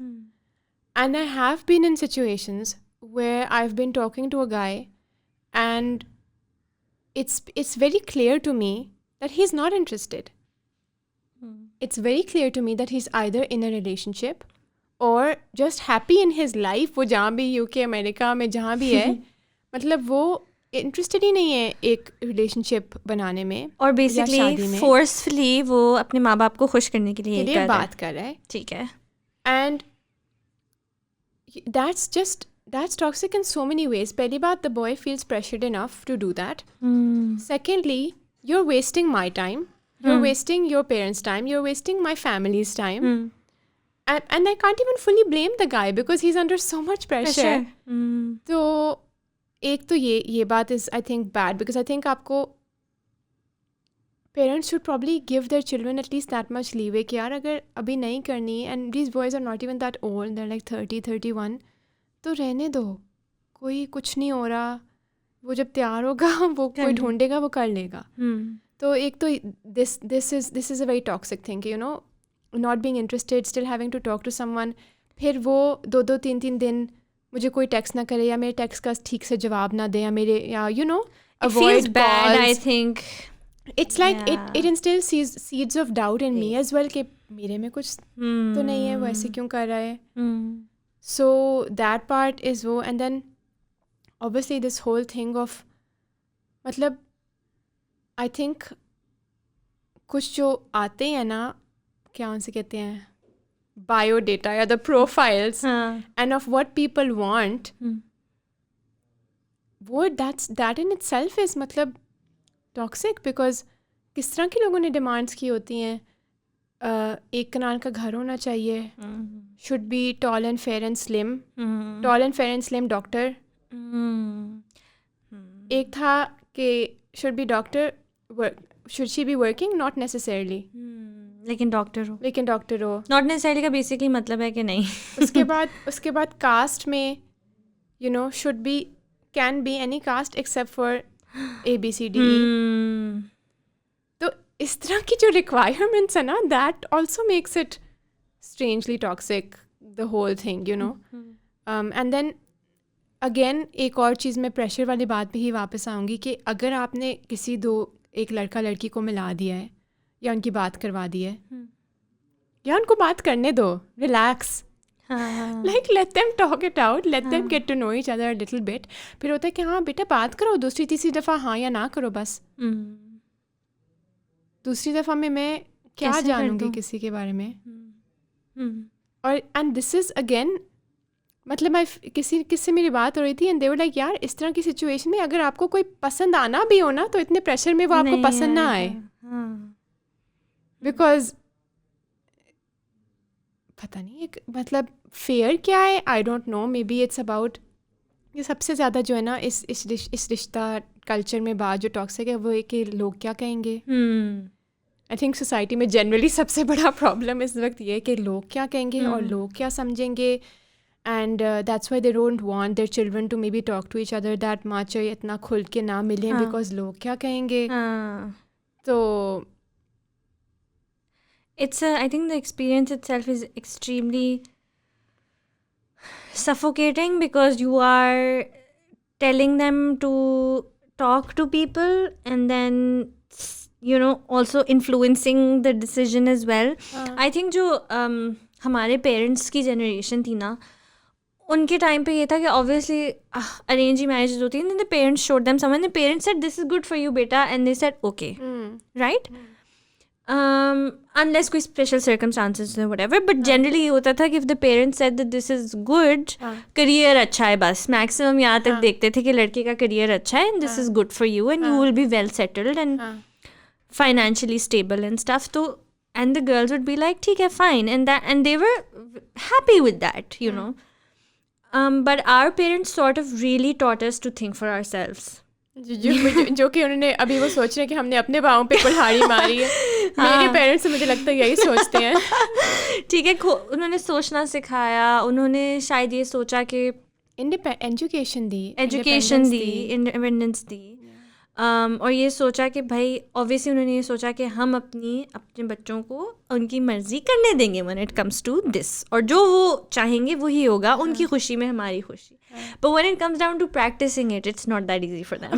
And I have been in situations where I've been talking to a guy and it's very clear to me that he's not interested. It's very clear to me that he's either in a relationship or just happy in his life. वो जहाँ भी UK America में जहाँ भी है, मतलब वो interested ही नहीं है एक रिलेशनशिप बनाने में, और बेसिकली फोर्सफुली वो अपने माँ बाप को खुश करने के लिए बात कर रहा है. ठीक है. And that's toxic in so many ways. पहली बात, the boy feels pressured enough to do that. Secondly, you're wasting my time, you're wasting your parents' time, you're wasting my family's time. And I can't even fully blame the guy because he's under so much pressure. तो एक तो ये बात is I think bad, because I think आपको parents should probably give their children at least that much leeway कि यार अगर अभी नहीं करनी, and these boys are not even that old, they're like 30, 31, तो रहने दो, कोई कुछ नहीं हो रहा, वो जब तैयार होगा वो कोई ढूंढेगा, वो कर लेगा. तो एक तो this is a very toxic thing, you know, not being interested, still having to talk to someone. फिर वो 2-2, 3-3 दिन मुझे कोई टेक्स्ट ना करे या मेरे टेक्स्ट का ठीक से जवाब ना दे, या मेरे, या you know, avoid calls. I think it's like it instills seeds of doubt in me as well कि मेरे में कुछ तो नहीं है, वो ऐसे क्यों कर रहा है. So that part is वो. And then obviously this whole thing of, मतलब I think कुछ जो आते हैं ना, क्या उनसे कहते हैं, biodata या the profiles and of what people want, वो that in itself is मतलब toxic, because किस तरह के लोगों ने डिमांड्स की होती हैं. एक कनाल का घर होना चाहिए, should be tall and fair and slim, tall and fair and slim doctor. एक था कि should be doctor, should she be working, not necessarily, लेकिन डॉक्टर हो. नॉट नेसेसरली का बेसिकली मतलब है कि नहीं. उसके बाद कास्ट में, you know, should be, can be any caste except for ABCD. तो इस तरह की जो रिक्वायरमेंट्स है ना, that also makes it strangely toxic, the whole thing, you know. And then again एक और चीज़, मैं प्रेशर वाली बात पे ही वापस आऊँगी कि अगर आपने एक लड़का लड़की को मिला दिया है या उनकी बात करवा दी है, या उनको बात करने दो, relax, like let them talk it out, let them get to know each other a little bit. फिर होता है कि हाँ बेटा बात करो, दूसरी तीसरी दफ़ा हाँ या ना करो बस. दूसरी दफ़ा में मैं क्या जानूँगी किसी के बारे में. और एंड दिस इज़ अगेन, मतलब मैं किससे मेरी बात हो रही थी एंड दे वर लाइक, यार इस तरह की सिचुएशन में अगर आपको कोई पसंद आना भी हो ना, तो इतने प्रेशर में वो आपको पसंद ना आए, बिकॉज पता नहीं, एक मतलब फेयर क्या है, I don't know. May be it's about, ये सबसे ज़्यादा जो है ना इस रिश्ता कल्चर में बात जो टॉक्सिक है, वो है कि लोग क्या कहेंगे. आई थिंक सोसाइटी में जनरली सबसे बड़ा प्रॉब्लम इस वक्त ये है कि लोग क्या कहेंगे और लोग क्या समझेंगे. And that's why they don't want their children to maybe talk to each other that much, इतना खुल के ना मिलें, बिकॉज लोग क्या कहेंगे. तो I think the experience itself is extremely suffocating, because you are telling them to talk to people and then, you know, also influencing the decision as well. I think जो हमारे पेरेंट्स की generation थी ना, उनके time पे ये था कि ऑब्वियसली अरेंज मैरिजेज होती हैं, the parents showed them someone, the parents said this is good for you beta, and they said okay, right? Unless कोई special circumstances or whatever, but generally ये होता था कि if the parents said that this is good, career अच्छा है, बस maximum यहाँ तक देखते थे कि लड़के का career अच्छा है and this is good for you and you will be well settled and financially stable and stuff. तो and the girls would be like, "ठीक है, fine," and they were happy with that, you know. But our parents sort of really taught us to think for ourselves. जो कि उन्होंने अभी वो सोच रहे हैं कि हमने अपने पाँव पे कुल्हाड़ी मारी है. मेरे पेरेंट्स मुझे लगता है यही सोचते हैं. ठीक है, उन्होंने सोचना सिखाया, उन्होंने शायद ये सोचा कि एजुकेशन दी, इंडिपेंडेंस दी, और ये सोचा कि भाई ऑब्वियसली उन्होंने ये सोचा कि हम अपने बच्चों को उनकी मर्जी करने देंगे when it comes to this, और जो वो चाहेंगे वही होगा, उनकी खुशी में हमारी खुशी. But when it comes down to practising it, it's not that easy for them,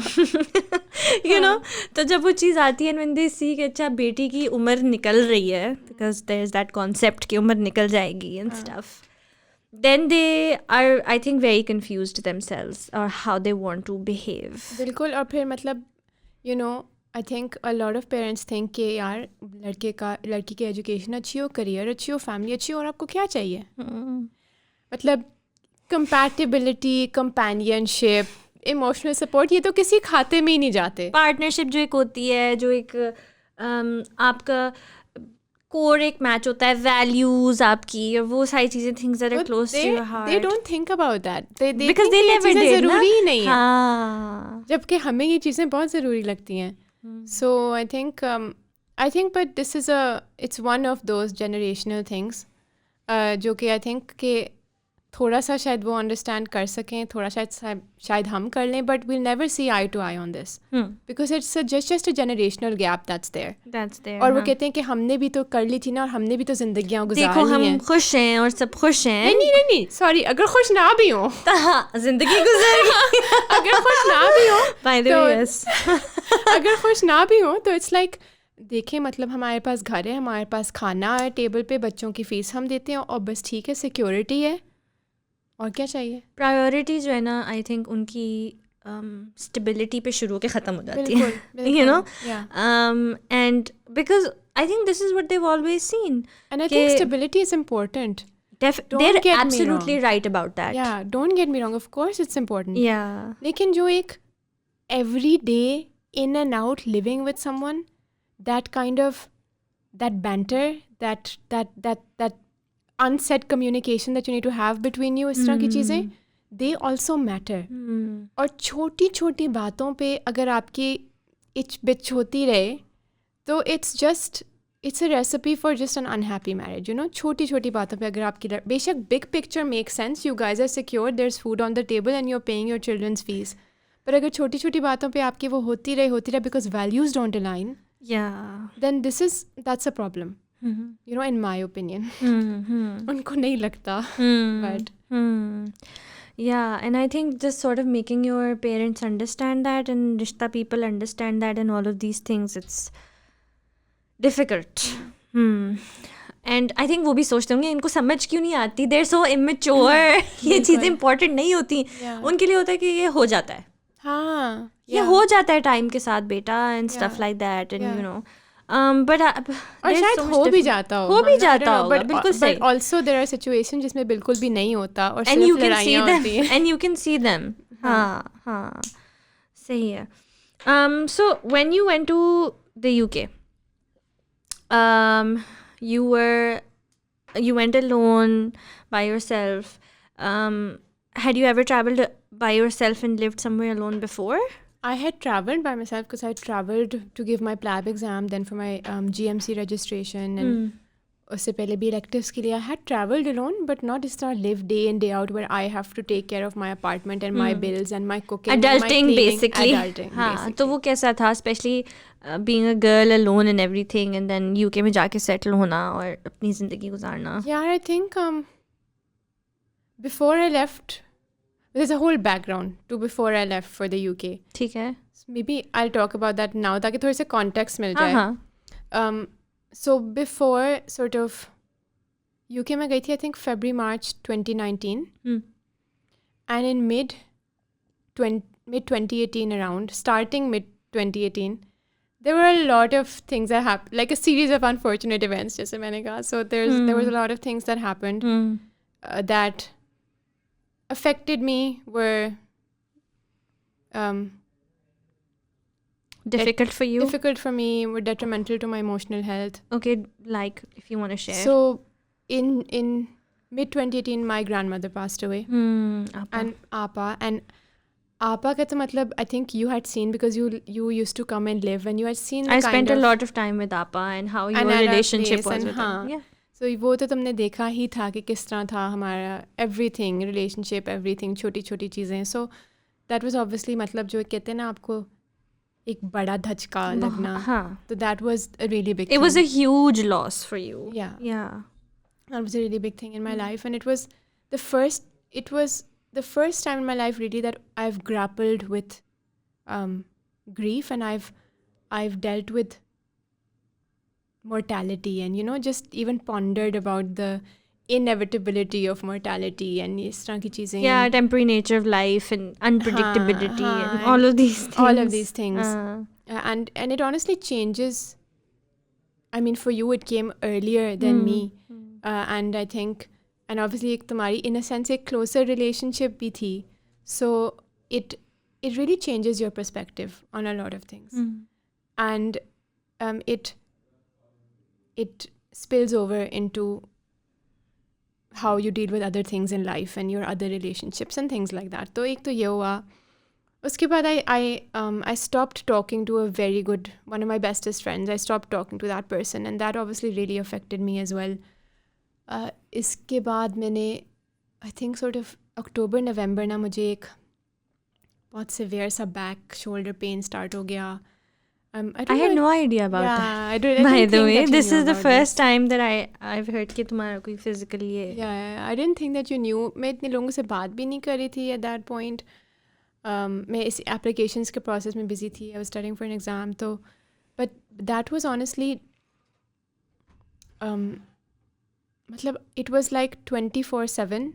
you know. तो जब वो चीज़ आती है व्हेन दे सी कि अच्छा बेटी की उम्र निकल रही है, because there is that concept कि उम्र निकल जाएगी and stuff, then they are, I think, very confused themselves or how they want to behave. बिल्कुल. और फिर मतलब you know, I think a lot of parents think कि यार लड़की की एजुकेशन अच्छी हो, करियर अच्छी हो, फैमिली अच्छी हो, और आपको क्या चाहिए? मतलब कंपैटिबिलिटी, कंपेनियनशिप, इमोशनल सपोर्ट, ये तो किसी खाते में ही नहीं जाते. पार्टनरशिप जो एक होती है, जो एक आपका कोर एक मैच होता है, वैल्यूज आपकी, और वो सारी चीजें, things that are close to your heart. They don't think about that, because they never did. जरूरी ही नहीं है. हाँ, जबकि हमें ये चीज़ें बहुत ज़रूरी लगती हैं. So I think but this is it's one of those generational things जो कि आई थिंक कि थोड़ा सा शायद वो अंडरस्टैंड कर सकें, थोड़ा शायद हम कर लें, but we'll never see eye to eye on this, because it's just a generational gap that's there. और वो कहते हैं कि हमने भी तो कर ली थी ना, और हमने भी तो जिंदगियां गुजार ली हैं. देखो हम खुश हैं और सब खुश हैं. नहीं सॉरी, अगर खुश ना भी हो तो जिंदगी गुजर गई. अगर खुश ना भी हो, बाय द वे, यस, अगर खुश ना भी हो तो इट्स लाइक देखें, मतलब हमारे पास घर है, हमारे पास खाना है टेबल पे, बच्चों की फीस हम देते हैं, और बस ठीक है, सिक्योरिटी है, और क्या चाहिए. प्रायोरिटी जो है ना, आई थिंक उनकी स्टेबिलिटी पे शुरू के ख़त्म हो जाती है, you know. And because I think this is what they have always seen, and I think stability is important. They're absolutely right about that. Yeah, don't get me wrong, of course it's important. Yeah. लेकिन जो एक every day in and out living with someone, that kind of that banter, that unsaid communication that you need to have between you, इस तरह की चीज़ें, they also matter. और छोटी छोटी बातों पे अगर आपकी इच बिच होती रहे तो it's a recipe for just an unhappy marriage, you know. छोटी छोटी बातों पे अगर आपकी बेशक big picture makes sense, you guys are secure, there's food on the table and you're paying your children's fees, पर अगर छोटी छोटी बातों पे आपकी वो होती रहे because values don't align, then that's a problem. You know, in my opinion. उनको नहीं लगता, but yeah, and I think just sort of making your parents understand that, and rishta people understand that, and all of these things, it's difficult. And I think वो भी सोचते होंगे इनको समझ क्यों नहीं आती, they're so immature. ये चीज़ें important नहीं होती, उनके लिए होता है कि ये हो जाता है, हाँ, ये हो जाता है टाइम के साथ बेटा, and stuff like that, and you know. But और शायद हो भी जाता होगा, बिल्कुल सही. But also there are situations जिसमें बिल्कुल भी नहीं होता, और and you सिर्फ can see लड़ाइयाँ them, होती हैं. and you can see them. हाँ, सही है. So when you went to the UK, you went alone by yourself. Had you ever traveled by yourself and lived somewhere alone before? I had traveled by myself because I traveled to give my PLAB exam, then for my GMC registration, and उससे पहले भी electives के लिए I had traveled alone, but not just live day in day out where I have to take care of my apartment and my bills and my cooking, adulting, and my basically. Adulting, हाँ, तो वो कैसा था, especially being a girl alone and everything, and then UK में जाके settle होना और अपनी ज़िंदगी गुजारना. Yeah, I think before I left, there's a whole background to before I left for the UK. ठीक है. So maybe I'll talk about that now ताकि थोड़े से context मिल जाए. So before sort of UK में गई थी I think February March 2019, and in mid 2018 around, starting mid 2018, there were a lot of things that happened, like a series of unfortunate events, जैसे मैंने कहा. So there was a lot of things that happened that affected me, were difficult for you? Difficult for me, were detrimental to my emotional health. Okay, like if you want to share. So in mid 2018 my grandmother passed away. Appa. And Appa ka to matlab, I think you had seen, because you used to come and live, and you had seen the I spent a lot of time with Appa and how your relationship was with him. Yeah. So वो तो तुमने देखा ही था कि किस तरह था हमारा everything, relationship, everything, छोटी छोटी चीज़ें. So that was obviously, मतलब जो कहते हैं ना आपको एक बड़ा धचका लगना. हाँ. So that was a really big thing. It was a huge loss for you. Yeah. Yeah. That was a really big thing in my life, and it was the first time in my life really that I've grappled with grief, and I've dealt with mortality, and just even pondered about the inevitability of mortality and is तरह की चीज़ें. Yeah, temporary nature of life and unpredictability and all of these things. All of these things. And it honestly changes. I mean, for you it came earlier than me. And I think, and obviously एक तुम्हारी in a sense एक closer relationship भी थी. So it really changes your perspective on a lot of things. And it spills over into how you deal with other things in life and your other relationships and things like that. तो एक तो ये हुआ. उसके बाद I stopped talking to one of my bestest friends. I stopped talking to that person, and that obviously really affected me as well. इसके बाद मैंने I think sort of October, November ना मुझे एक बहुत severe सा back shoulder pain start हो गया. I had no idea about that. By the way, this is the first time that I've heard कि तुम्हारा कोई physical ये. Yeah, I didn't think that you knew. मैं इतने लोगों से बात भी नहीं कर रही थी at that point. मैं इस applications के process में busy थी. I was studying for an exam. तो but that was honestly मतलब it was like 24/7,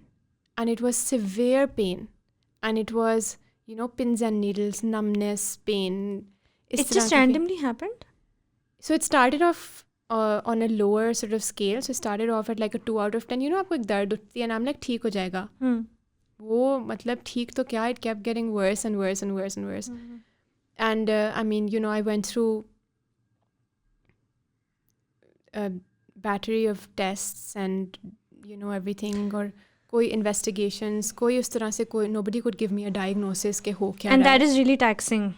and it was severe pain, and it was pins and needles, numbness, pain. It just randomly happened? So it started off on a lower sort of scale. So it started off at like a 2 out of 10. आपको एक दर्द उठती है, and I'm like ठीक हो जाएगा. वो मतलब ठीक तो क्या, it kept getting worse and worse and worse and worse. And I mean, I went through a battery of tests and everything, or कोई investigations, कोई उस तरह से कोई, nobody could give me a diagnosis के हो क्या. And that is really taxing.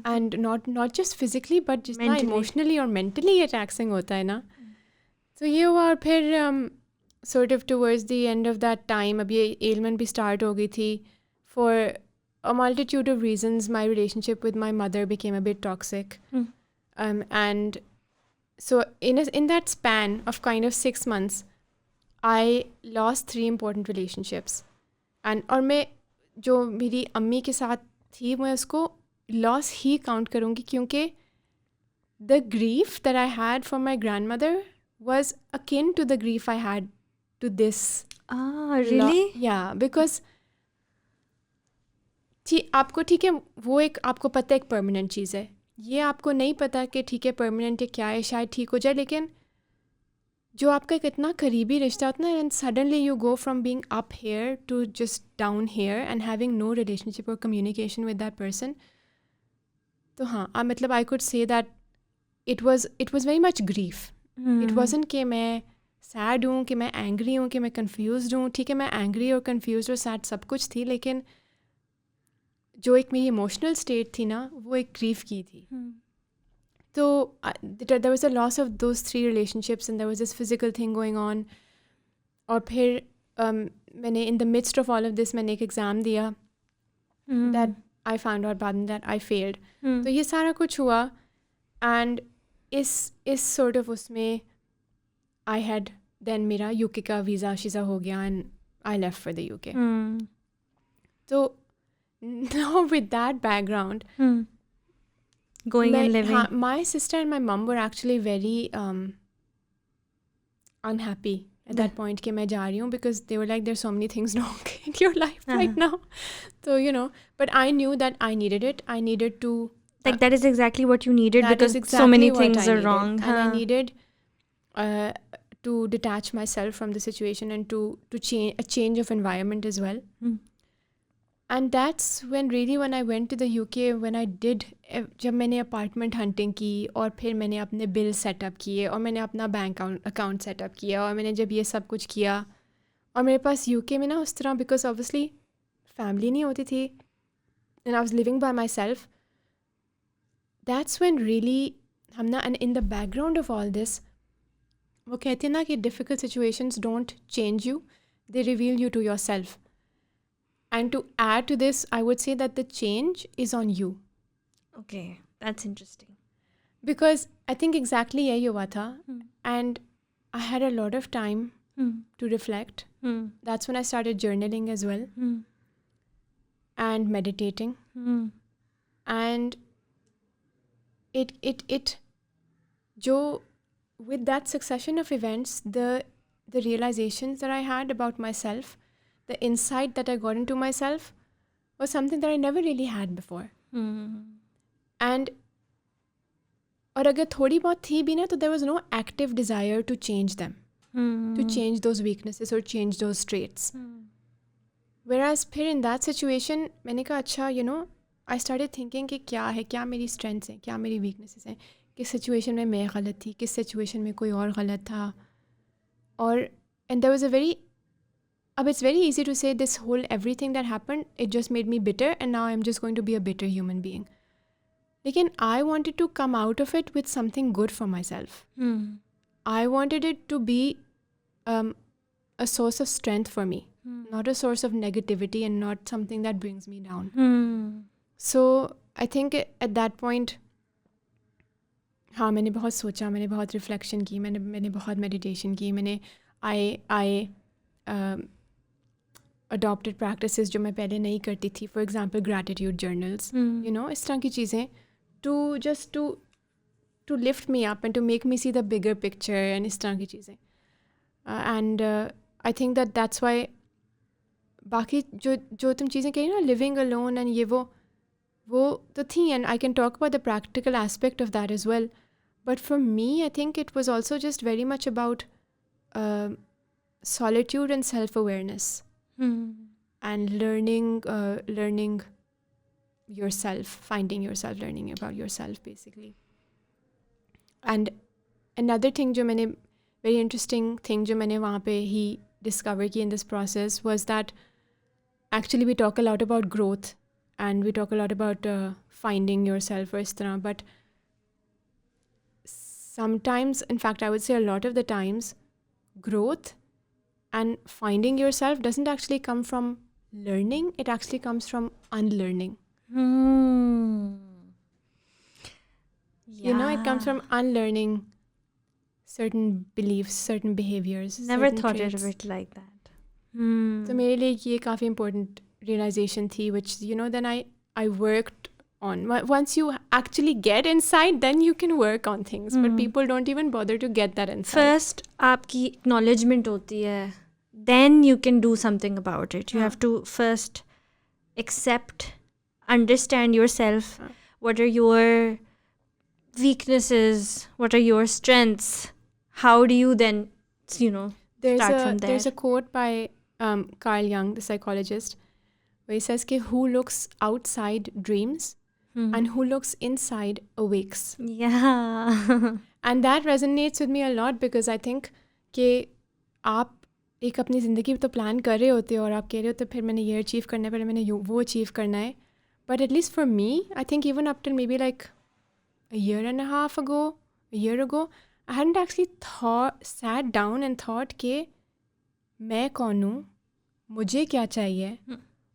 And not just physically but just emotionally or mentally ये taxing होता है ना. तो ये हुआ, और फिर sort of towards the end of that time अब ये ailment भी start हो गई थी. For a multitude of reasons my relationship with my mother became a bit toxic. And so in that span of kind of 6 months I lost 3 important relationships. And और मैं जो मेरी अम्मी के साथ थी मैं उसको लॉस ही काउंट करूँगी, क्योंकि the grief that I had for my grandmother was akin to the grief I had to this. Really? या बिकॉज आपको ठीक है वो एक आपको पता है एक परमानेंट चीज़ है, ये आपको नहीं पता कि ठीक है परमानेंट है क्या है, शायद ठीक हो जाए, लेकिन जो आपका एक इतना करीबी रिश्ता होता है, and suddenly you go from being up here to just down here and having no relationship और कम्युनिकेशन विद दैट पर्सन. तो हाँ, मतलब I could say that it was very much grief. It wasn't कि मैं sad हूँ, कि मैं angry हूँ, कि मैं कन्फ्यूज्ड हूँ. ठीक है, मैं एंग्री और कन्फ्यूज्ड और सैड सब कुछ थी, लेकिन जो एक मेरी इमोशनल स्टेट थी ना, वो एक ग्रीफ की थी. So there was a loss of those 3 relationships, and there was this physical thing going on. और फिर मैंने in the midst of all of this मैंने एक एग्ज़ाम दिया that I found out बाद में that I failed. तो ये सारा कुछ हुआ, and इस sort of उसमें I had then मेरा UK का वीज़ा शीज़ा हो गया, and I left for the UK. So now with that background, going and living, my sister and my mom were actually very unhappy at that point कि मैं जा रही हूँ, because they were like there's so many things wrong in your life right now. So but I knew that I needed it. I needed to like that is exactly what you needed, because exactly so many things are wrong, and I needed to detach myself from the situation and to change a change of environment as well. And that's when I went to the UK, when I did, जब मैंने apartment hunting की और फिर मैंने अपने bill setup किए और मैंने अपना बैंक अकाउंट सेटअप किया और मैंने जब ये सब कुछ किया और मेरे पास UK में ना उस तरह, बिकॉज ऑब्वियसली फैमिली नहीं होती थी and I was living by my self, that's when really हम ना, and in the background of all this, वो कहते हैं ना कि difficult situations don't change you, they reveal you to yourself. And to add to this, I would say that the change is on you. Okay, that's interesting. Because I think exactly yahi hua tha. And I had a lot of time to reflect. That's when I started journaling as well. And meditating. And with that succession of events, the realizations that I had about myself, the insight that I got into myself was something that I never really had before. And और अगर थोड़ी बहुत थी भी ना, तो there was no active desire to change them, to change those weaknesses or change those traits. Whereas फिर in that situation मैंने कहा अच्छा, I started thinking कि क्या मेरी strengths हैं, क्या मेरी weaknesses हैं, किस situation में मैं गलत थी, किस situation में कोई और गलत था. और and there was a very, it's very easy to say this whole everything that happened, it just made me bitter and now I'm just going to be a bitter human being. Again, I wanted to come out of it with something good for myself. I wanted it to be a source of strength for me, not a source of negativity and not something that brings me down. So I think at that point, हाँ, मैंने बहुत सोचा, मैंने बहुत reflection की, मैंने बहुत meditation की, I adopted practices जो मैं पहले नहीं करती थी, for example gratitude journals, इस तरह की चीज़ें, to lift me up and to make me see the bigger picture and इस तरह की चीज़ें. And I think that's why बाकी जो तुम चीज़ें कही ना, living alone and ये वो तो थी, and I can talk about the practical aspect of that as well. But for me, I think it was also just very much about solitude and self-awareness. And learning yourself, finding yourself, learning about yourself basically. And another thing very interesting thing जो मैंने वहाँ पे ही discover की in this process was that actually we talk a lot about growth and we talk a lot about finding yourself or इस तरह, but sometimes, in fact I would say a lot of the times, growth and finding yourself doesn't actually come from learning, it actually comes from unlearning. Yeah. It comes from unlearning certain beliefs, certain behaviors. Never certain thought traits. of it like that. So मेरे लिए ये काफ़ी important realization थी, which then I worked on. Once you actually get inside, then you can work on things. But people don't even bother to get that inside. First, आपकी acknowledgement होती है. Then you can do something about it. You have to first accept, understand yourself. What are your weaknesses? What are your strengths? How do you then, start from there? There's a quote by Carl Jung, the psychologist, where he says, who looks outside dreams and who looks inside awakes. Yeah. And that resonates with me a lot, because I think कि आप एक अपनी ज़िंदगी तो plan कर रहे होते हो और आप कह रहे होते फिर मैंने ये अचीव करना है, पहले मैंने वो अचीव करना है. But at least for me, I think even up till maybe like a year ago, I hadn't actually sat down and thought कि मैं कौन हूँ, मुझे क्या चाहिए,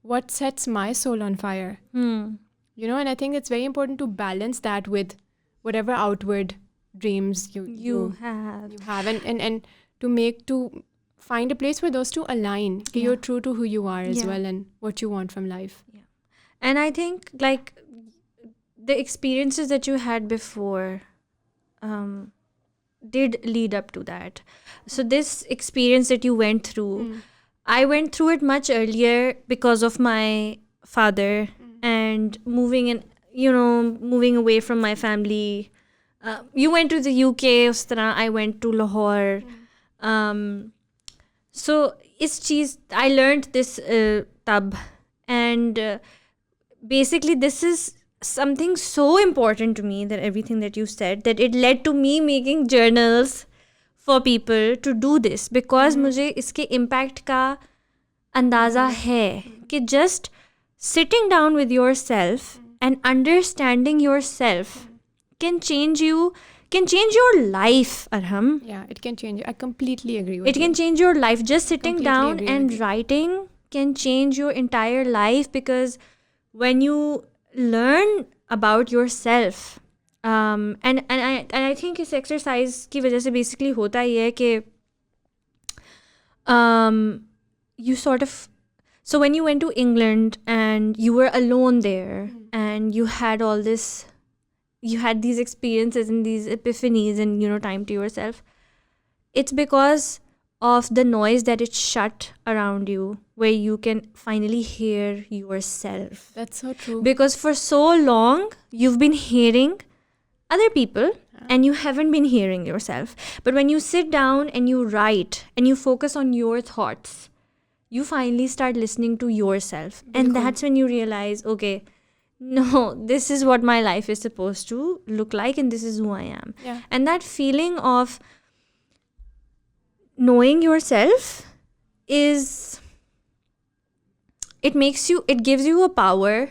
what sets my soul on fire. And I think it's very important to balance that with whatever outward dreams you have and to find a place where those two align, you're true to who you are as well and what you want from life. Yeah. And I think like the experiences that you had before did lead up to that. So this experience that you went through, I went through it much earlier because of my father and moving away from my family. You went to the UK, us tarah I went to Lahore. So I learned this tab And basically, this is something so important to me, that everything that you said, that it led to me making journals for people to do this, because मुझे इसके impact का अंदाज़ा है कि just sitting down with yourself and understanding yourself can change you, can change your life, Arham. Yeah, it can change. I completely agree with It you. can change your life. Just sitting Completely down agree and with you. writing can change your entire life, because when you learn about yourself, and I think इस exercise की वजह से basically होता ही है कि you sort of, so when you went to England and you were alone there and you had all this, you had these experiences and these epiphanies and, you know, time to yourself, it's because of the noise that it shut around you, where you can finally hear yourself. That's so true. Because for so long you've been hearing other people and you haven't been hearing yourself. But when you sit down and you write and you focus on your thoughts, you finally start listening to yourself. And that's when you realize, okay, no, this is what my life is supposed to look like and this is who I am. Yeah. And that feeling of knowing yourself is, it gives you a power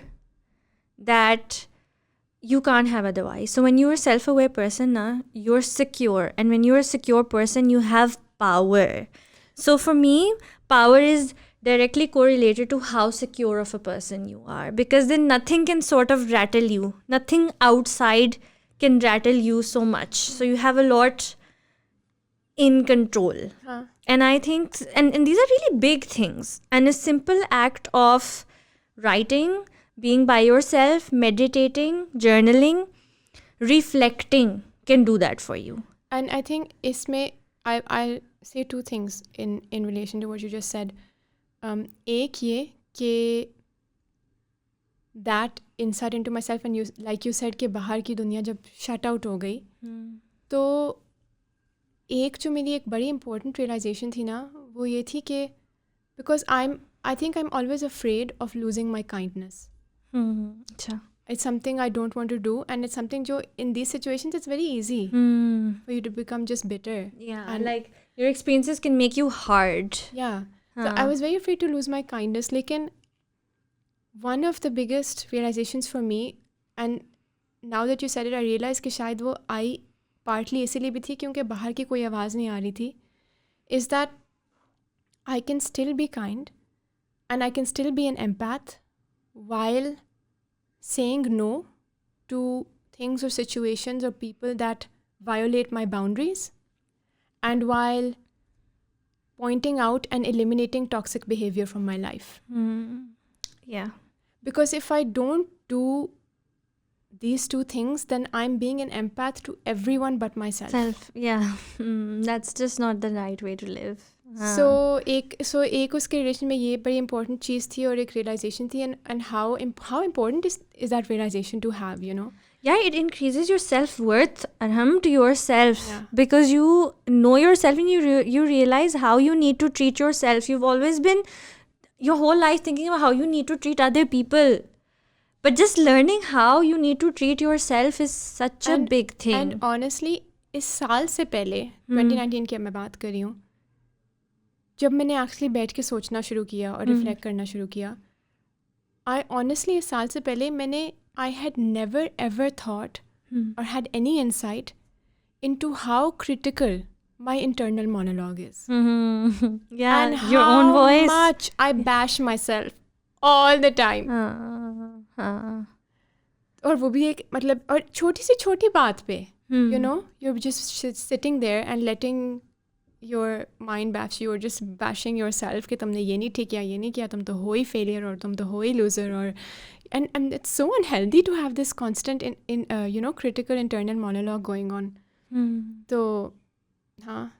that you can't have otherwise. So when you're a self-aware person, you're secure. And when you're a secure person, you have power. So for me, power is directly correlated to how secure of a person you are. Because then nothing can sort of rattle you. Nothing outside can rattle you so much. So you have a lot in control. And I think, and these are really big things. And a simple act of writing, being by yourself, meditating, journaling, reflecting can do that for you. And I think isme, I'll say two things in relation to what you just said. Ek ye कि that insight into myself, and you, like you said, कि बाहर की दुनिया जब shut out हो गई, तो एक जो मेरी एक बड़ी important realization थी ना, वो ये थी कि because I think I'm always afraid of losing my kindness. It's something I don't want to do, and it's something jo in these situations it's very easy for you to become just bitter. Yeah, and like your experiences can make you hard. Yeah. So I was very afraid to lose my kindness. Lekin one of the biggest realizations for me, and now that you said it, I realized कि शायद वो आई partly इसीलिए भी थी क्योंकि बाहर की कोई आवाज़ नहीं आ रही थी, is that I can still be kind and I can still be an empath while saying no to things or situations or people that violate my boundaries, and while pointing out and eliminating toxic behavior from my life. Yeah. Because if I don't do these two things, then I'm being an empath to everyone but myself. Yeah. That's just not the right way to live. So एक उसके relation में ये बड़ी important चीज़ थी और एक realization थी, and how important is that realization to have, you know? Yeah, it increases your self-worth, Arham, to yourself. Yeah. Because you know yourself and you realize how you need to treat yourself. You've always been your whole life thinking about how you need to treat other people. But just learning how you need to treat yourself is such a big thing. And honestly, इस साल से पहले 2019 की मैं बात कर रही हूँ, जब मैंने एक्चुअली बैठ के सोचना शुरू किया और रिफ्लेक्ट करना शुरू किया, I honestly इस साल से पहले मैंने I had never ever thought or had any insight into how critical my internal monologue is. Yeah, and your own voice. How much I bash myself all the time. और वो भी एक मतलब, और छोटी सी छोटी बात पे, you know, you're just sitting there and letting your mind bash you, or just bashing yourself कि तुमने ये नहीं ठीक किया, ये नहीं किया, तुम तो हो ही failure, और तुम तो हो ही loser, और and it's so unhealthy to have this constant in you know, critical internal monologue going on. तो हाँ.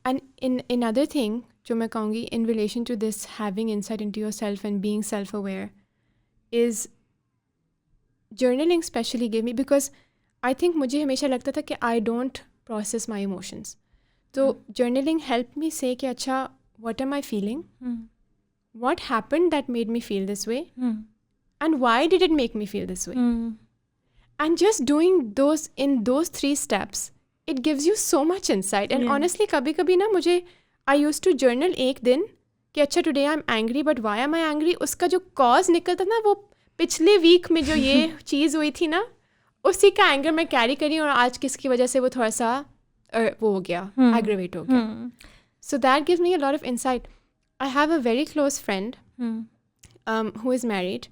And in another thing जो मैं कहूँगी in relation to this having insight into yourself and being self-aware is journaling especially gave me, because I think मुझे हमेशा लगता था कि I don't process my emotions. So journaling helped me say कि अच्छा, what am I feeling? what happened that made me feel this way, and why did it make me feel this way. And just doing those 3 steps, it gives you so much insight. And honestly, कभी कभी ना मुझे I used to journal एक दिन कि अच्छा today I'm angry, but why am I angry, उसका जो cause निकलता ना, वो पिछले वीक में जो ये चीज़ हुई थी ना, उसी का एंगर मैं कैरी करी, और आज किसकी वजह से वो थोड़ा सा वो हो गया, एग्रीवेट हो गया. So that gives me a lot of insight. I have a very close friend who is married,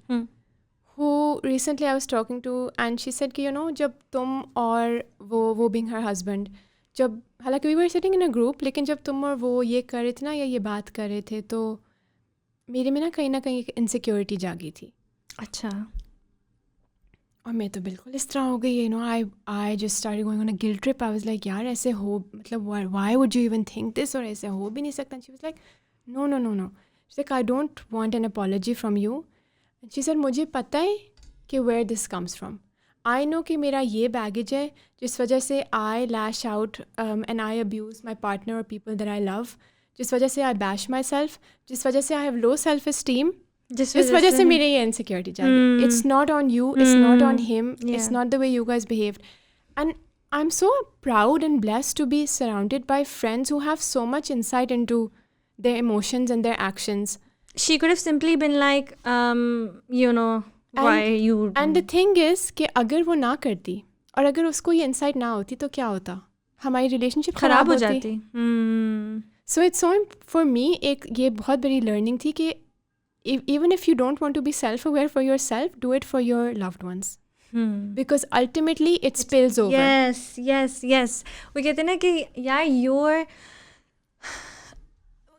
who recently I was talking to, and she said कि जब तुम और वो being her husband, जब हालांकि we were sitting in a group, लेकिन जब तुम और वो ये कर रहे थे ना, या ये बात कर रहे थे, तो मेरे में ना कहीं एक इनसिक्योरिटी जागी थी. अच्छा. और मैं तो बिल्कुल इस तरह हो गई, I just started going on a guilt trip. I was like यार ऐसे हो, मतलब why would you even think this, और ऐसे हो भी नहीं सकता. She was like no no no no, she like I don't want an apology from you. She said मुझे पता है कि where this comes from. I know कि मेरा ये बैगेज है जिस वजह से I lash out and I abuse my partner और पीपल दैट आई लव, जिस वजह से आई बैश माई सेल्फ, जिस वजह से I have low self esteem, जिस वजह से मेरी ये इनसिक्योरिटी जागी. It's not on you, it's not on him, it's not the way you guys behaved. And I am so proud and blessed to be surrounded by friends who have so much insight into their emotions and their actions. She could have simply been like, why you... And the thing is कि अगर वो ना करती और अगर उसको ये insight ना होती तो क्या होता, हमारी रिलेशनशिप खराब हो जाती. So it's so for me एक ये बहुत बड़ी लर्निंग थी कि even if you don't want to be self-aware for yourself, do it for your loved ones. Because ultimately it spills over. Yes. वो कहते हैं ना कि यार your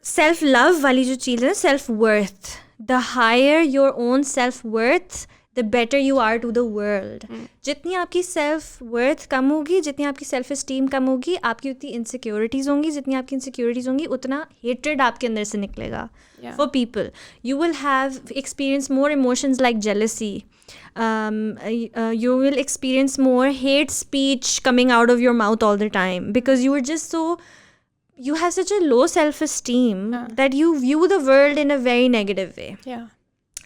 सेल्फ लव वाली जो चीज़ है, self worth, the higher your own self worth, the better you are to the world. जितनी आपकी सेल्फ वर्थ कम होगी, जितनी आपकी सेल्फ इस्टीम कम होगी, आपकी उतनी इनसिक्योरिटीज़ होंगी, जितनी आपकी इनसिक्योरिटीज़ होंगी उतना हेट्रेड आपके अंदर से निकलेगा for people. You will have experience more emotions like jealousy, you will experience more hate speech coming out of your mouth all the time, because you are just so... you have such a low self-esteem that you view the world in a very negative way. Yeah.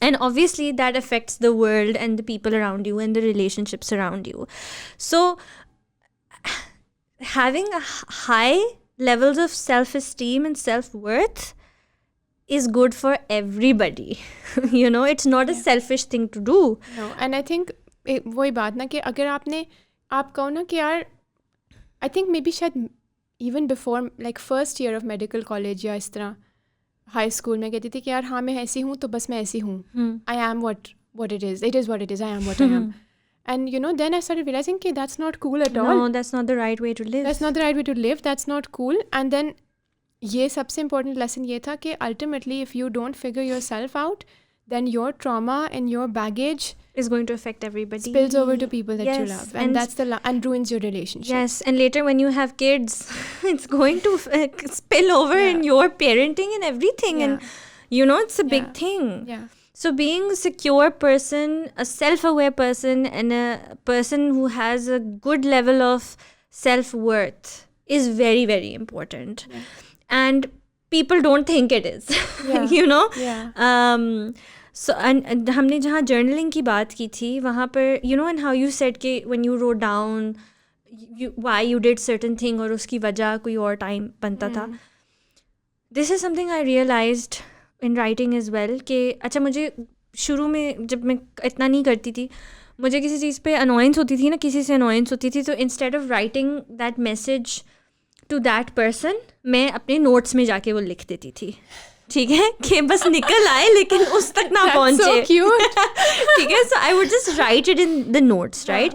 And obviously that affects the world and the people around you and the relationships around you. So having a high levels of self-esteem and self-worth is good for everybody. It's not a selfish thing to do. No, and I think वही बात ना कि अगर आप कहो ना कि यार, I think maybe शायद even before like first year of medical college या इस तरह हाई स्कूल में कहती थी कि यार हाँ मैं ऐसी हूँ तो बस मैं ऐसी हूँ, I am what it is, what it is, I am what I am. And then I started realizing कि that's not cool at all. No, that's not the right way to live. That's not the right way to live, that's not cool. And then ये सबसे important lesson ये था कि ultimately if you don't figure yourself out, then your trauma and your baggage is going to affect everybody. Spills over to people that you love, and that's and ruins your relationship. Yes, and later when you have kids, it's going to spill over in your parenting and everything, and it's a big thing. Yeah. So being a secure person, a self-aware person, and a person who has a good level of self-worth is very, very important. Yeah. And people don't think it is. So and हमने जहाँ journaling की बात की थी वहाँ पर and how you said कि when you wrote down why you did certain thing और उसकी वजह कोई और टाइम बनता था. This is something I realized in writing as well कि अच्छा मुझे शुरू में जब मैं इतना नहीं करती थी, मुझे किसी चीज़ पे अनोयंस होती थी ना, किसी से अनोयंस होती थी, तो instead of writing that message to that person मैं अपने नोट्स में जाके वो लिख देती थी. ठीक है कि बस निकल आए लेकिन उस तक ना पहुंचे. ठीक है, so I would just write it in the notes, right.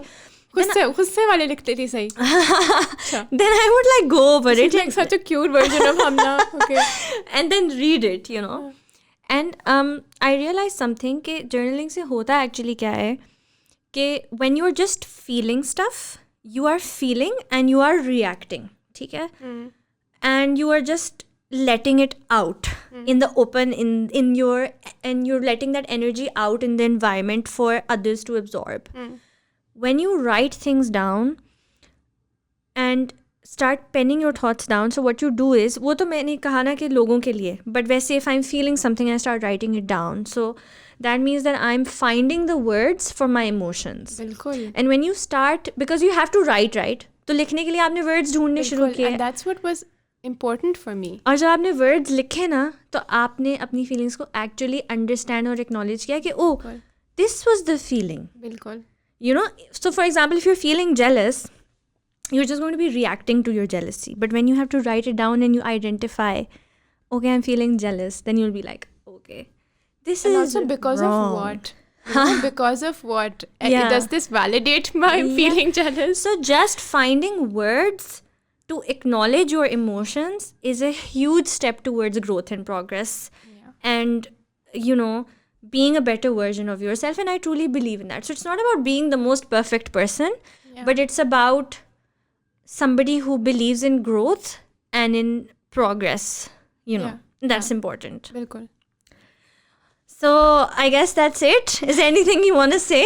गुस्से वाले लिखते थे सही. Then I would like go over it. Like such a cute version of Hamna. Okay. And then read it, And I realized something कि journaling से होता actually क्या है कि when you are just feeling stuff, you are feeling and you are reacting. ठीक है. And you are just letting it out in the open, in your, and you're letting that energy out in the environment for others to absorb. When you write things down and start penning your thoughts down. So what you do is, वो तो मैंने कहा ना कि लोगों के लिए, but वैसे if I'm feeling something, I start writing it down. So that means that I'm finding the words for my emotions. बिल्कुल. And when you start, because you have to write, right? तो लिखने के लिए आपने words ढूंढने शुरू किए. And that's what was important for me. और जब आपने words लिखे ना, तो आपने अपनी feelings को actually understand और acknowledge किया कि oh, this was the feeling. बिल्कुल. You know, so for example, if you're feeling jealous, you're just going to be reacting to your jealousy. But when you have to write it down and you identify, okay, I'm feeling jealous, then you'll be like, okay, this And is also because wrong. of what? You know, because of what? Does this validate my feeling jealous? So just finding words to acknowledge your emotions is a huge step towards growth and progress. Yeah. And, you know, being a better version of yourself. And I truly believe in that. So it's not about being the most perfect person, but it's about somebody who believes in growth and in progress, you know. That's important. बिल्कुल. So I guess that's it. Is there anything you want to say?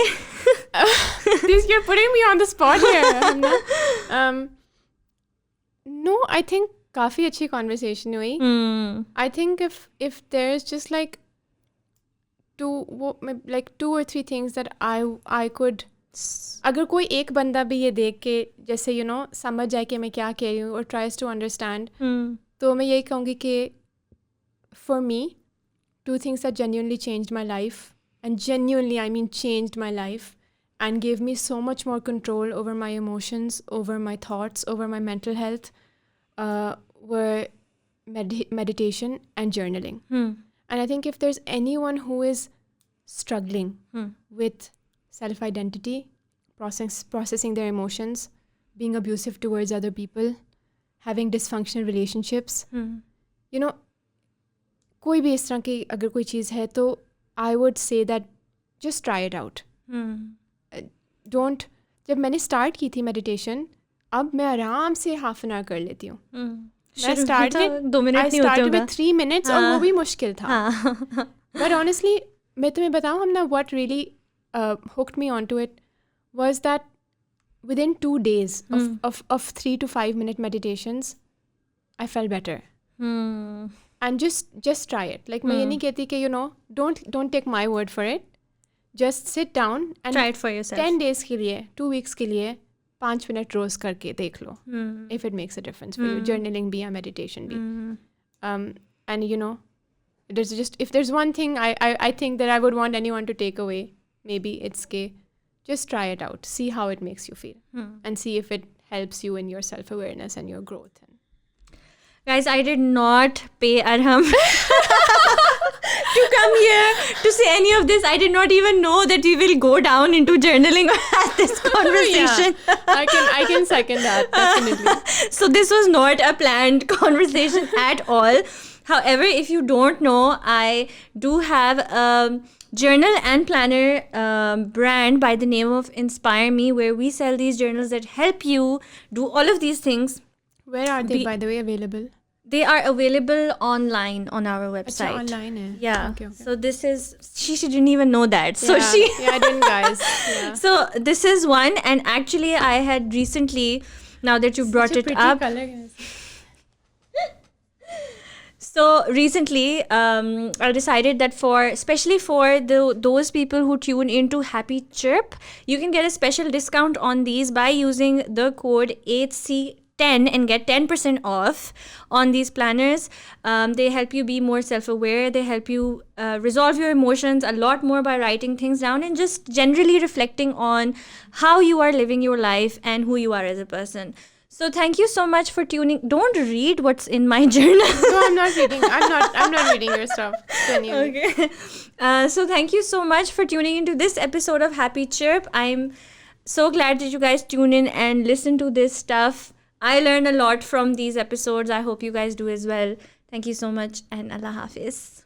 You're putting me on the spot here. No, I think काफ़ी अच्छी conversation हुई. I think if there's just like two or three things that I could, अगर कोई एक बंदा भी ये देख के जैसे you know समझ जाए कि मैं क्या कह रही हूँ और tries to understand, तो मैं यही कहूँगी कि for me, 2 things that genuinely changed my life, and genuinely I mean changed my life and gave me so much more control over my emotions, over my thoughts, over my mental health, were meditation and journaling. And I think if there's anyone who is struggling with self-identity, processing their emotions, being abusive towards other people, having dysfunctional relationships, you know, कोई भी इस तरह की अगर कोई चीज़ है तो I would say that just try it out. जब मैंने स्टार्ट की थी मेडिटेशन, अब मैं आराम से हाफ एन आवर कर लेती हूँ. I started with 3 minutes और वो भी मुश्किल था. But honestly, मैं तुम्हें बताऊँ, हम ना what really hooked me onto it was that within 2 days of 3 to 5 minute meditations, I felt better. And just try it. Like मैं ये नहीं कहती कि you know don't take my word for it. Just sit down and try it for yourself. 10 days के लिए, 2 weeks के लिए 5 minute रोज करके देख लो. If it makes a difference for you, journaling भी या meditation भी. And you know, if there's one thing I think that I would want anyone to take away, maybe it's के just try it out, see how it makes you feel, and see if it helps you in your self-awareness and your growth. Guys, I did not pay Arham to come here to say any of this. I did not even know that we will go down into journaling at this conversation. I can second that, definitely. So this was not a planned conversation at all. However, if you don't know, I do have a journal and planner brand by the name of Inspire Me, where we sell these journals that help you do all of these things. Where are they, by the way, available? They are available online on our website. It's online, eh? Yeah. Okay. So this is, she didn't even know that. So yeah, I didn't, guys. Yeah. So this is one, and actually I had recently, now that you brought it up. Color, So recently, I decided that especially for those people who tune into Happy Chirp, you can get a special discount on these by using the code 8C10 and get 10% off on these planners. They help you be more self-aware. They help you resolve your emotions a lot more by writing things down and just generally reflecting on how you are living your life and who you are as a person. So thank you so much for tuning. Don't read what's in my journal. No, I'm not reading. I'm not reading your stuff. Genuinely. Okay. So thank you so much for tuning into this episode of Happy Chirp. I'm so glad that you guys tune in and listen to this stuff. I learn a lot from these episodes. I hope you guys do as well. Thank you so much, and Allah Hafiz.